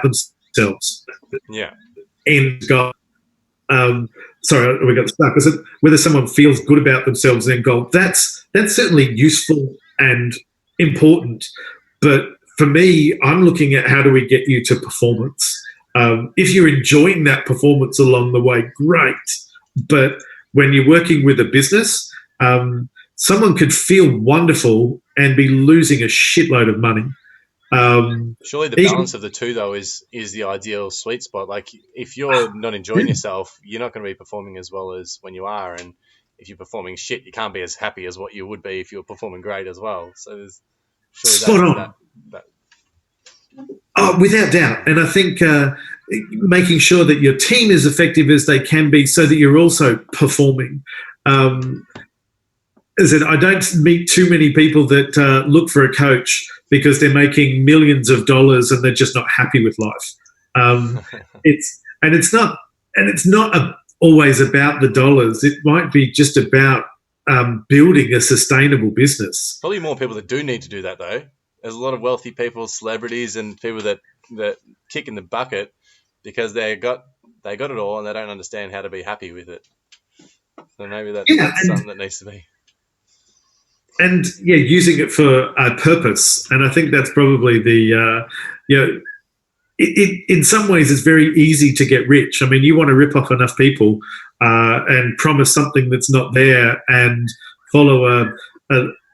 themselves. Yeah. And got sorry, we got stuck. Is it whether someone feels good about themselves and goal? That's certainly useful and important. But for me, I'm looking at how do we get you to performance. If you're enjoying that performance along the way, great. But when you're working with a business, someone could feel wonderful and be losing a shitload of money. Surely the balance of the two, though, is the ideal sweet spot. Like, if you're not enjoying yourself, you're not going to be performing as well as when you are. And if you're performing shit, you can't be as happy as what you would be if you were performing great as well. So there's surely that. Oh, without doubt. And I think making sure that your team is effective as they can be so that you're also performing. As I don't meet too many people that look for a coach because they're making millions of dollars and they're just not happy with life. It's not always about the dollars. It might be just about building a sustainable business. Probably more people that do need to do that, though. There's a lot of wealthy people, celebrities, and people that kick in the bucket because they got it all and they don't understand how to be happy with it. So maybe that's something that needs to be. And using it for a purpose. And I think that's probably the in some ways it's very easy to get rich. I mean, you want to rip off enough people and promise something that's not there and follow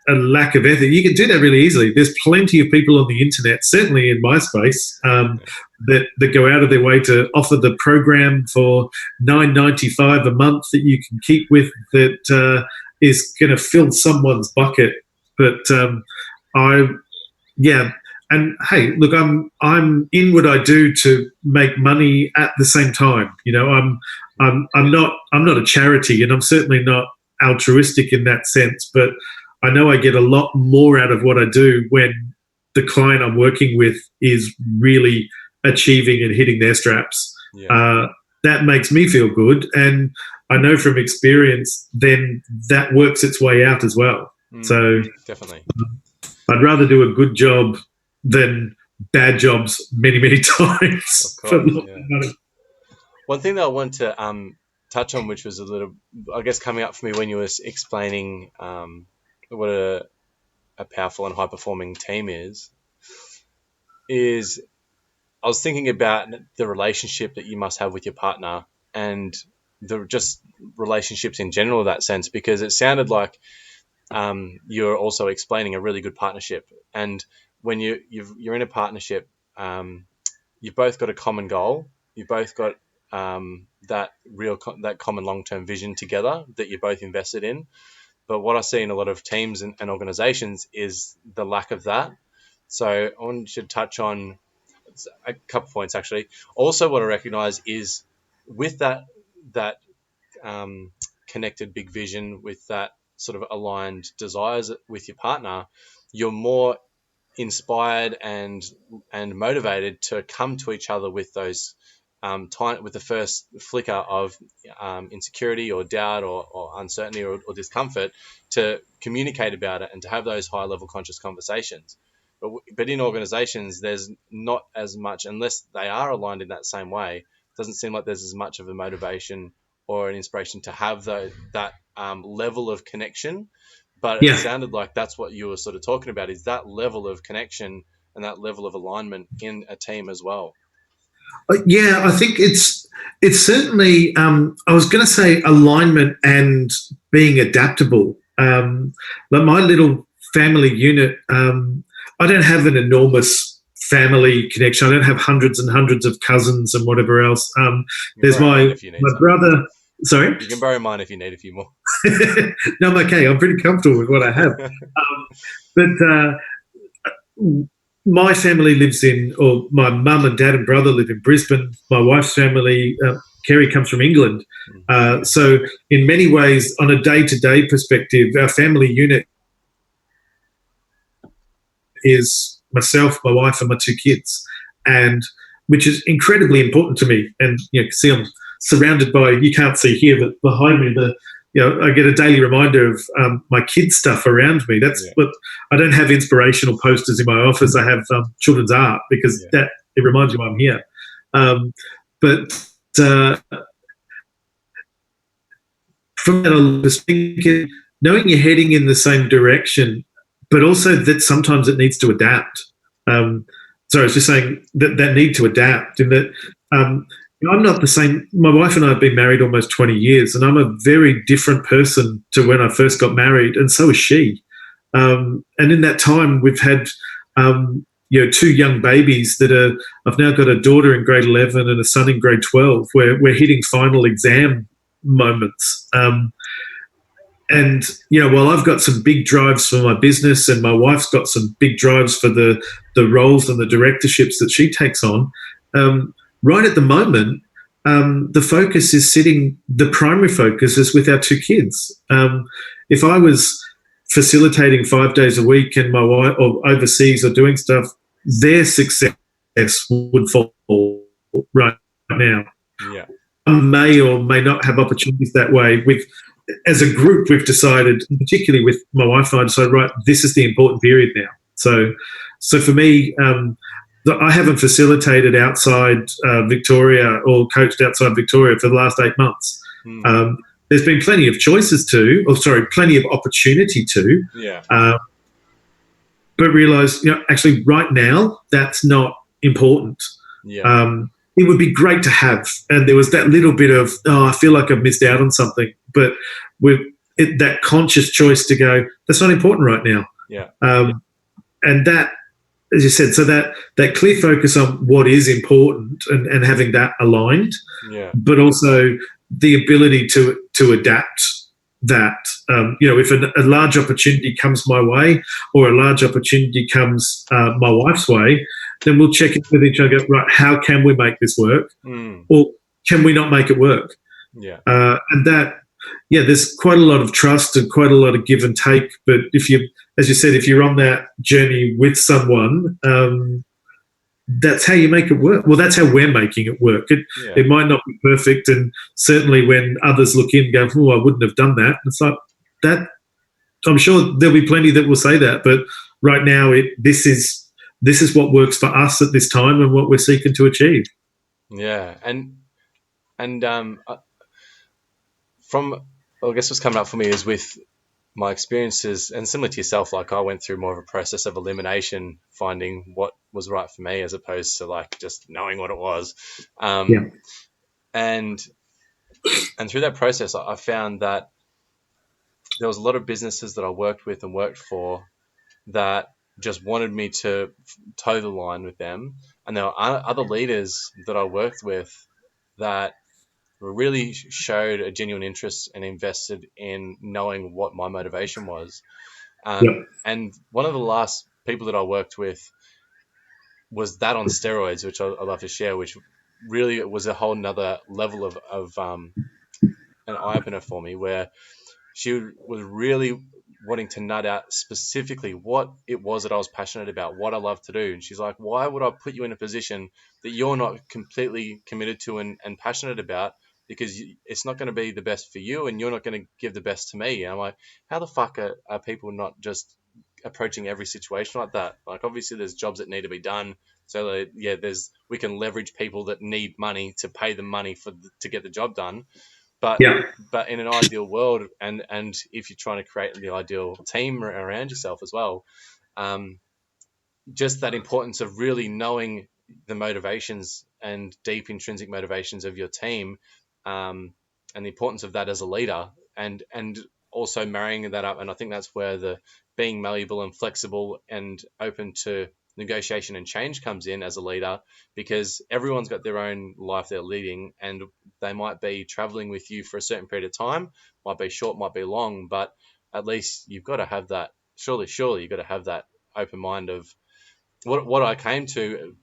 a lack of ethic. You can do that really easily. There's plenty of people on the internet, certainly in my space, that go out of their way to offer the program for $9.95 a month that you can keep with that is going to fill someone's bucket. But and hey, look, I'm in what I do to make money at the same time. You know, I'm not a charity, and I'm certainly not altruistic in that sense. But I know I get a lot more out of what I do when the client I'm working with is really achieving and hitting their straps. Yeah. That makes me feel good, and I know from experience then that works its way out as well. So definitely, I'd rather do a good job than bad jobs many, many times. Of course, yeah. One thing that I want to touch on, which was a little, I guess, coming up for me when you were explaining what a powerful and high-performing team is I was thinking about the relationship that you must have with your partner and the just relationships in general in that sense, because it sounded like you're also explaining a really good partnership. And when you're in a partnership, you've both got a common goal. You've both got that common long-term vision together that you're both invested in. But what I see in a lot of teams and organizations is the lack of that. So I wanted to touch on a couple points, actually. Also, what I recognize is with that connected big vision, with that sort of aligned desires with your partner, you're more inspired and motivated to come to each other with those with the first flicker of insecurity or doubt or uncertainty or discomfort, to communicate about it and to have those high level conscious conversations. But in organizations, there's not as much, unless they are aligned in that same way. It doesn't seem like there's as much of a motivation or an inspiration to have that level of connection. But it sounded like that's what you were sort of talking about, is that level of connection and that level of alignment in a team as well. Yeah, I think it's certainly. I was going to say alignment and being adaptable. Like my little family unit, I don't have an enormous family connection. I don't have hundreds and hundreds of cousins and whatever else. You can There's borrow mine my if you need my some. brother. Sorry, You can borrow mine if you need a few more. no, I'm okay. I'm pretty comfortable with what I have. But my family lives in, or my mum and dad and brother live in Brisbane. My wife's family, Kerry, comes from England. So, in many ways, on a day to day perspective, our family unit is myself, my wife, and my two kids, and which is incredibly important to me. And see, I'm surrounded by, you can't see here, but behind me, I get a daily reminder of my kids' stuff around me. That's what I don't have inspirational posters in my office. I have children's art because that it reminds me why I'm here. But from that, I was thinking, knowing you're heading in the same direction, but also that sometimes it needs to adapt. So I was just saying that need to adapt, in that I'm not the same. My wife and I have been married almost 20 years, and I'm a very different person to when I first got married, and so is she. And in that time, we've had two young babies that are. I've now got a daughter in grade 11 and a son in grade 12. Where we're hitting final exam moments. And while I've got some big drives for my business, and my wife's got some big drives for the roles and the directorships that she takes on, right at the moment, the focus is sitting. The primary focus is with our two kids. If I was facilitating 5 days a week and my wife or overseas or doing stuff, their success would fall right now. Yeah. I may or may not have opportunities that way. As a group, we've decided, particularly with my wife and I, decided, right, this is the important period now. So for me, I haven't facilitated outside Victoria or coached outside Victoria for the last 8 months. There's been plenty of plenty of opportunity to. Yeah. But realise, actually, right now, that's not important. Yeah. It would be great to have. And there was that little bit of, I feel like I've missed out on something. But with that conscious choice to go, that's not important right now. Yeah. And that, as you said, so that clear focus on what is important and having that aligned, but also the ability to adapt that. If a large opportunity comes my way or a large opportunity comes my wife's way, then we'll check in with each other. Right, how can we make this work, or can we not make it work? Yeah, and that, there's quite a lot of trust and quite a lot of give and take. But if you, as you said, if you're on that journey with someone, that's how you make it work. Well, that's how we're making it work. It might not be perfect, and certainly when others look in and go, "Oh, I wouldn't have done that," it's like that. I'm sure there'll be plenty that will say that, but right now, this is what works for us at this time and what we're seeking to achieve. Yeah, and from, I guess what's coming up for me is with my experiences, and similar to yourself, like I went through more of a process of elimination, finding what was right for me as opposed to like just knowing what it was. And through that process, I found that there was a lot of businesses that I worked with and worked for that just wanted me to toe the line with them. And there were other leaders that I worked with that really showed a genuine interest and invested in knowing what my motivation was. And one of the last people that I worked with was that on steroids, which I love to share, which really was a whole nother level of an eye-opener for me, where she was really wanting to nut out specifically what it was that I was passionate about, what I love to do. And she's like, why would I put you in a position that you're not completely committed to and passionate about? Because it's not going to be the best for you, and you're not going to give the best to me. And I'm like, how the fuck are people not just approaching every situation like that? Like, obviously there's jobs that need to be done. So we can leverage people that need money to pay them money to get the job done. But in an ideal world, and if you're trying to create the ideal team around yourself as well, just that importance of really knowing the motivations and deep intrinsic motivations of your team, and the importance of that as a leader, and also marrying that up. And I think that's where the being malleable and flexible and open to negotiation and change comes in as a leader, because everyone's got their own life they're leading, and they might be traveling with you for a certain period of time, might be short, might be long, but at least you've got to have that, surely you've got to have that open mind of what I came to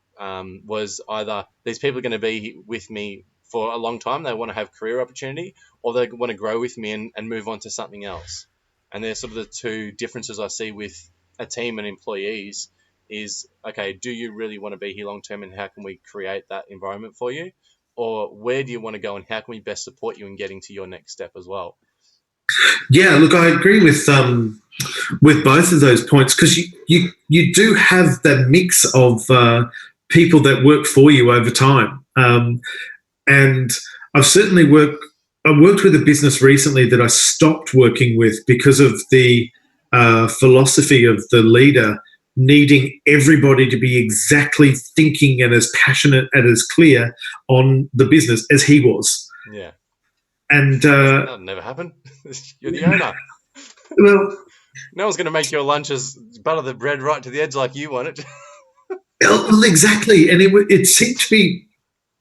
was either these people are going to be with me for a long time, they want to have career opportunity, or they want to grow with me and move on to something else. And there's sort of the two differences I see with a team and employees is, okay, do you really want to be here long term, and how can we create that environment for you? Or where do you want to go, and how can we best support you in getting to your next step as well? Yeah, look, I agree with both of those points, because you do have that mix of people that work for you over time. And I've certainly worked with a business recently that I stopped working with because of the philosophy of the leader needing everybody to be exactly thinking and as passionate and as clear on the business as he was. Yeah. And that'll never happen. You're the owner. Well, no one's going to make your lunches butter the bread right to the edge like you want it. Well, exactly. And it seemed to be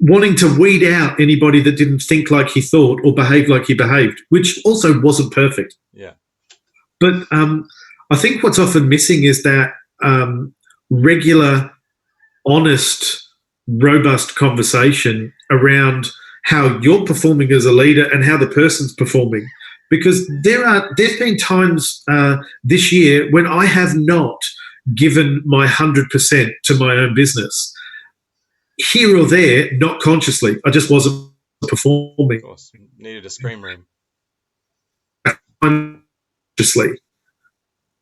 wanting to weed out anybody that didn't think like he thought or behave like he behaved, which also wasn't perfect. Yeah. But I think what's often missing is that regular, honest, robust conversation around how you're performing as a leader and how the person's performing. Because there've been times this year when I have not given my 100% to my own business. Here or there, not consciously. I just wasn't performing. Of course. Needed a scream room. Consciously.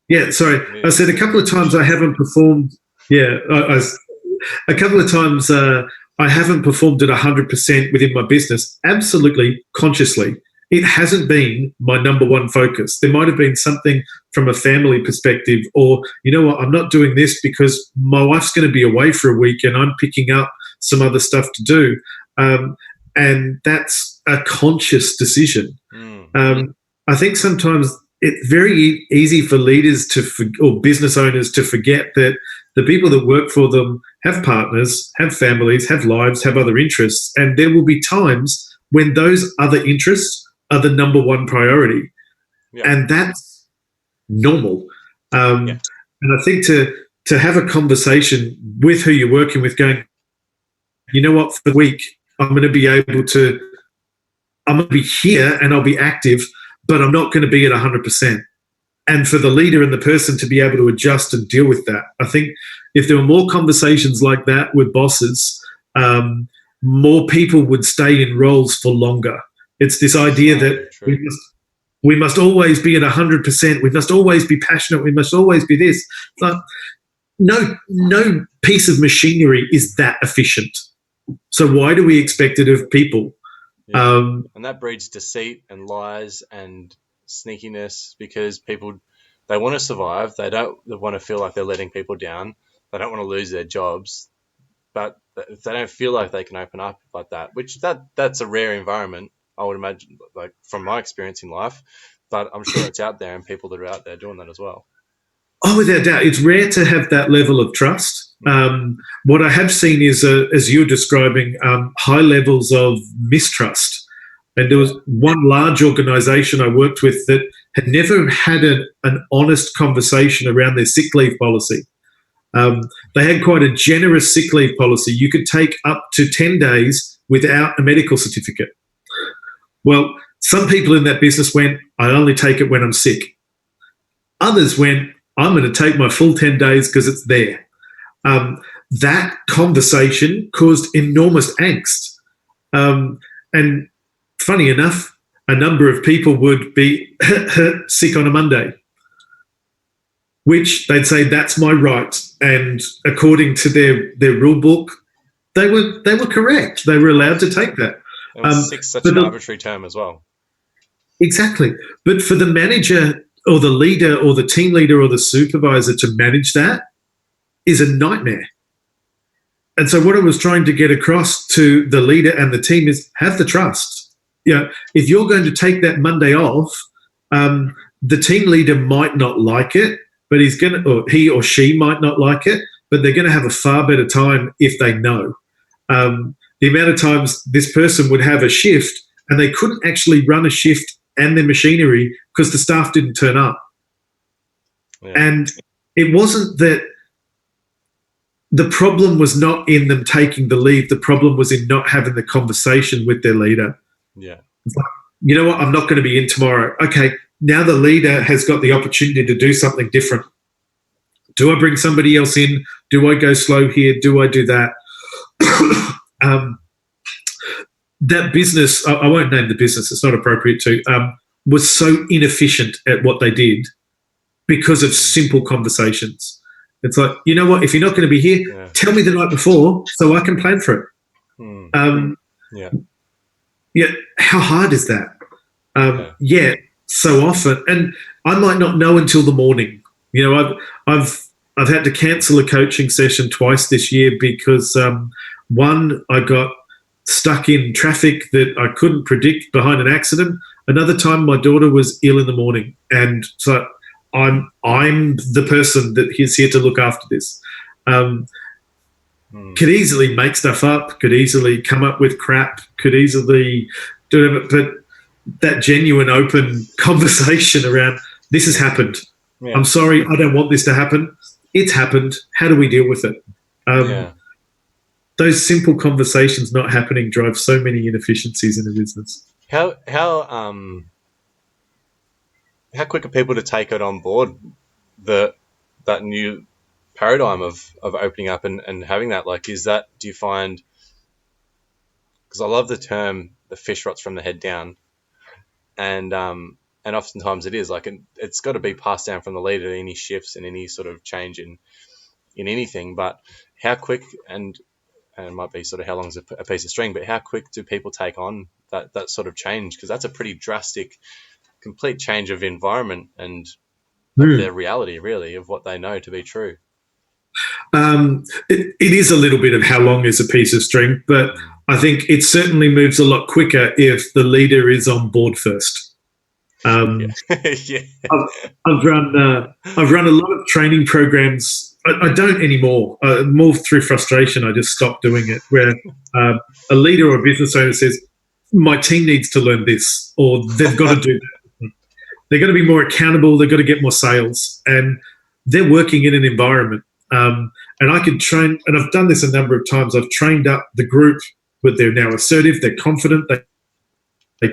Yeah, sorry. I said a couple of times I haven't performed. Yeah, a couple of times I haven't performed at 100% within my business. Absolutely, consciously. It hasn't been my number one focus. There might have been something from a family perspective, or, you know what, I'm not doing this because my wife's going to be away for a week and I'm picking up some other stuff to do. And that's a conscious decision. I think sometimes it's very easy for leaders or business owners to forget that the people that work for them have partners, have families, have lives, have other interests. And there will be times when those other interests are the number one priority. Yeah. And that's normal. And I think to have a conversation with who you're working with going, you know what, for the week, I'm going to be here and I'll be active, but I'm not going to be at 100%. And for the leader and the person to be able to adjust and deal with that. I think if there were more conversations like that with bosses, more people would stay in roles for longer. It's this idea that we must always be at 100%. We must always be passionate. We must always be this. But no piece of machinery is that efficient. So why do we expect it of people? Yeah. And that breeds deceit and lies and sneakiness, because people, they want to survive. They don't want to feel like they're letting people down. They don't want to lose their jobs. But if they don't feel like they can open up like that, which that's a rare environment, I would imagine, like from my experience in life, but I'm sure it's out there and people that are out there doing that as well. Oh, without doubt. It's rare to have that level of trust. What I have seen is, as you're describing, high levels of mistrust. And there was one large organisation I worked with that had never had an honest conversation around their sick leave policy. They had quite a generous sick leave policy. You could take up to 10 days without a medical certificate. Well, some people in that business went, I only take it when I'm sick. Others went, I'm going to take my full 10 days because it's there. That conversation caused enormous angst. And funny enough, a number of people would be sick on a Monday, which they'd say, that's my right. And according to their rule book, they were correct. They were allowed to take that. Sick's such an arbitrary term as well. Exactly. But for the manager or the leader or the team leader or the supervisor to manage that is a nightmare. And so what I was trying to get across to the leader and the team is have the trust. If you're going to take that Monday off, the team leader might not like it, but he or she might not like it, but they're going to have a far better time if they know. The amount of times this person would have a shift and they couldn't actually run a shift and their machinery because the staff didn't turn up. Yeah. And it wasn't that the problem was not in them taking the leave. The problem was in not having the conversation with their leader. Yeah. It's like, you know what? I'm not going to be in tomorrow. Okay. Now the leader has got the opportunity to do something different. Do I bring somebody else in? Do I go slow here? Do I do that? That business, I won't name the business, it's not appropriate to, was so inefficient at what they did because of simple conversations. It's like, you know what, if you're not going to be here, tell me the night before so I can plan for it. Yeah, how hard is that? So often, and I might not know until the morning. You know, I've had to cancel a coaching session twice this year because one, I got stuck in traffic that I couldn't predict behind an accident. Another time, my daughter was ill in the morning, and so I'm the person that is here to look after this. Could easily make stuff up, could easily come up with crap, could easily do it, but that genuine open conversation around this has happened. Yeah. I'm sorry, I don't want this to happen. It's happened. How do we deal with it? Those simple conversations not happening drive so many inefficiencies in a business. How quick are people to take it on board, that new paradigm of opening up and having that? Like, is that, do you find, because I love the term, the fish rots from the head down, and oftentimes it is like, it's got to be passed down from the leader, any shifts and any sort of change in anything, but how quick, and it might be sort of how long's a piece of string, but how quick do people take on that sort of change? Because that's a pretty drastic, complete change of environment and their reality, really, of what they know to be true. It is a little bit of how long is a piece of string, but I think it certainly moves a lot quicker if the leader is on board first. I've run a lot of training programs. I don't anymore. More through frustration, I just stopped doing it. Where a leader or a business owner says, "My team needs to learn this," or "They've got to do that." They've got to be more accountable. They've got to get more sales, and they're working in an environment. And I can train, and I've done this a number of times. I've trained up the group, but they're now assertive. They're confident. They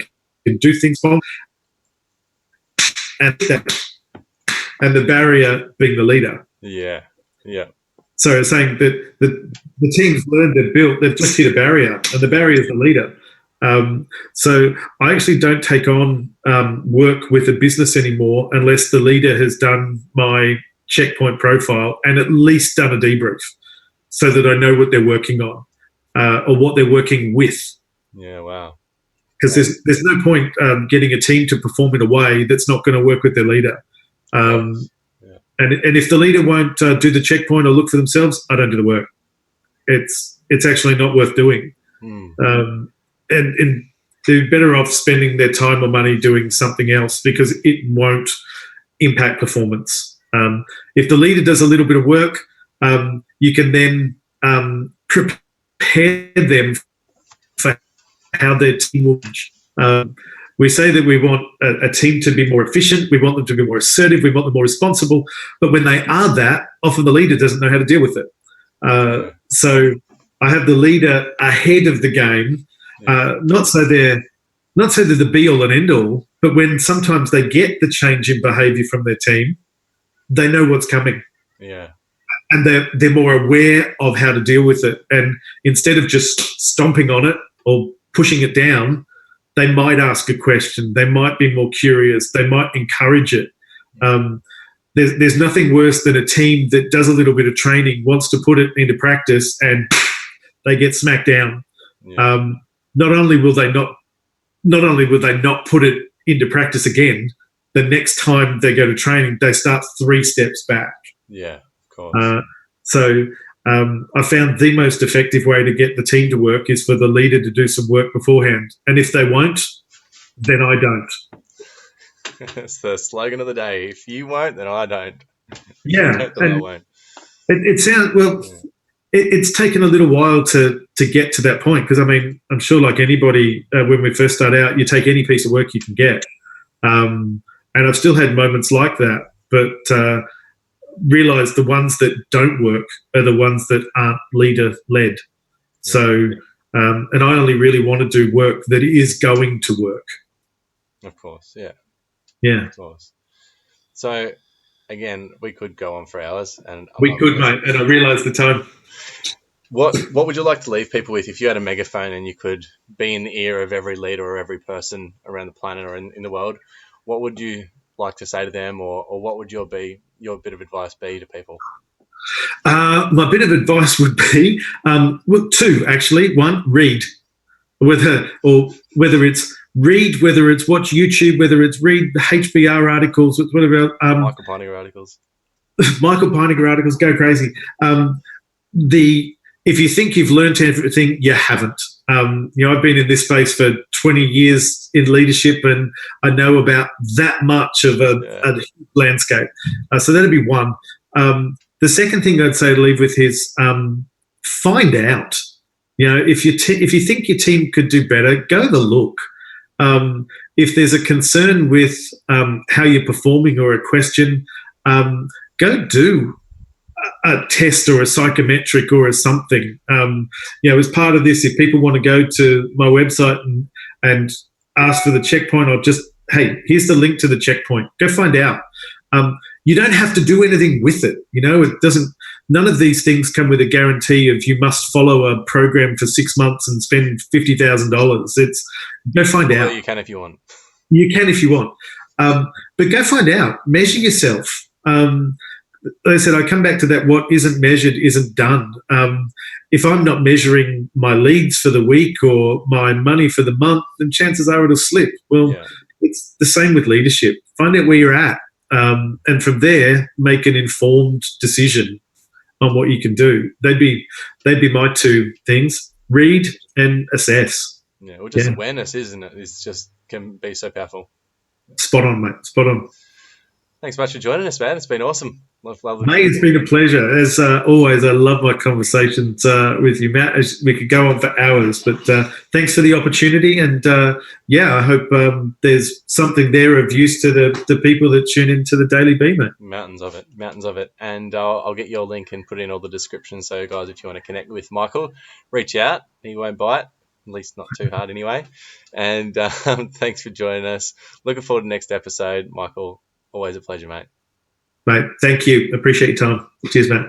can do things well, and the barrier being the leader. Yeah. So saying that the team's learned, they've just hit a barrier, and the barrier is the leader. So I actually don't take on work with a business anymore unless the leader has done my checkpoint profile and at least done a debrief so that I know what they're working on or what they're working with. Yeah, wow. Because there's no point getting a team to perform in a way that's not going to work with their leader. And if the leader won't do the checkpoint or look for themselves, I don't do the work. It's actually not worth doing. And they're better off spending their time or money doing something else because it won't impact performance. If the leader does a little bit of work, you can then prepare them for how their team will change. We say that we want a team to be more efficient, we want them to be more assertive, we want them more responsible, but when they are that, often the leader doesn't know how to deal with it. So I have the leader ahead of the game, not so they're the be-all and end-all, but when sometimes they get the change in behaviour from their team, they know what's coming. Yeah. And they're more aware of how to deal with it. And instead of just stomping on it or pushing it down, they might ask a question. They might be more curious. They might encourage it. There's nothing worse than a team that does a little bit of training, wants to put it into practice, and they get smacked down. Yeah. Not only will they not put it into practice again, the next time they go to training, they start 3 steps back. Yeah, of course. So I found the most effective way to get the team to work is for the leader to do some work beforehand. And if they won't, then I don't. It's the slogan of the day. If you won't, then I don't. If Yeah, you don't, then I won't. it sounds well. Yeah. It's taken a little while to get to that point because I mean I'm sure like anybody when we first start out, you take any piece of work you can get, and I've still had moments like that, but realise the ones that don't work are the ones that aren't leader led. So, and I only really want to do work that is going to work. Of course, yeah. Yeah. Of course. So, again, we could go on for hours, and We could, mate, and I realise the time. What would you like to leave people with if you had a megaphone and you could be in the ear of every leader or every person around the planet or in the world? What would you like to say to them, or what would your bit of advice be to people? My bit of advice would be well, two actually. One, read, whether it's read, whether it's watch YouTube, whether it's read the HBR articles, whatever. Michael Peiniger articles. Michael Peiniger articles, go crazy. If you think you've learned everything, you haven't. I've been in this space for 20 years in leadership, and I know about that much of a landscape. So that'd be one. The second thing I'd say to leave with is find out. If you think your team could do better, go have a look. If there's a concern with how you're performing or a question, go do a test or a psychometric or a something. As part of this, if people want to go to my website and ask for the checkpoint, I'll just, hey, here's the link to the checkpoint. Go find out. You don't have to do anything with it. It doesn't. None of these things come with a guarantee of you must follow a program for 6 months and spend $50,000. It's go find out. You can if you want. You can if you want, but go find out. Measure yourself. Like I said, I come back to that. What isn't measured isn't done. If I'm not measuring my leads for the week or my money for the month, then chances are it'll slip. Well, It's the same with leadership. Find out where you're at, and from there, make an informed decision on what you can do. They'd be my two things: read and assess. Yeah, well, just awareness, isn't it? It's just can be so powerful. Spot on, mate. Spot on. Thanks much for joining us, man. It's been awesome. Mate, it's been a pleasure. As always, I love my conversations with you, Matt. We could go on for hours, but thanks for the opportunity. And I hope there's something there of use to the people that tune into the Daily Bee, mate. Mountains of it. And I'll get your link and put in all the descriptions. So, guys, if you want to connect with Michael, reach out. He won't bite. At least not too hard anyway. And thanks for joining us. Looking forward to the next episode, Michael. Always a pleasure, mate. Mate, thank you. Appreciate your time. Cheers, mate.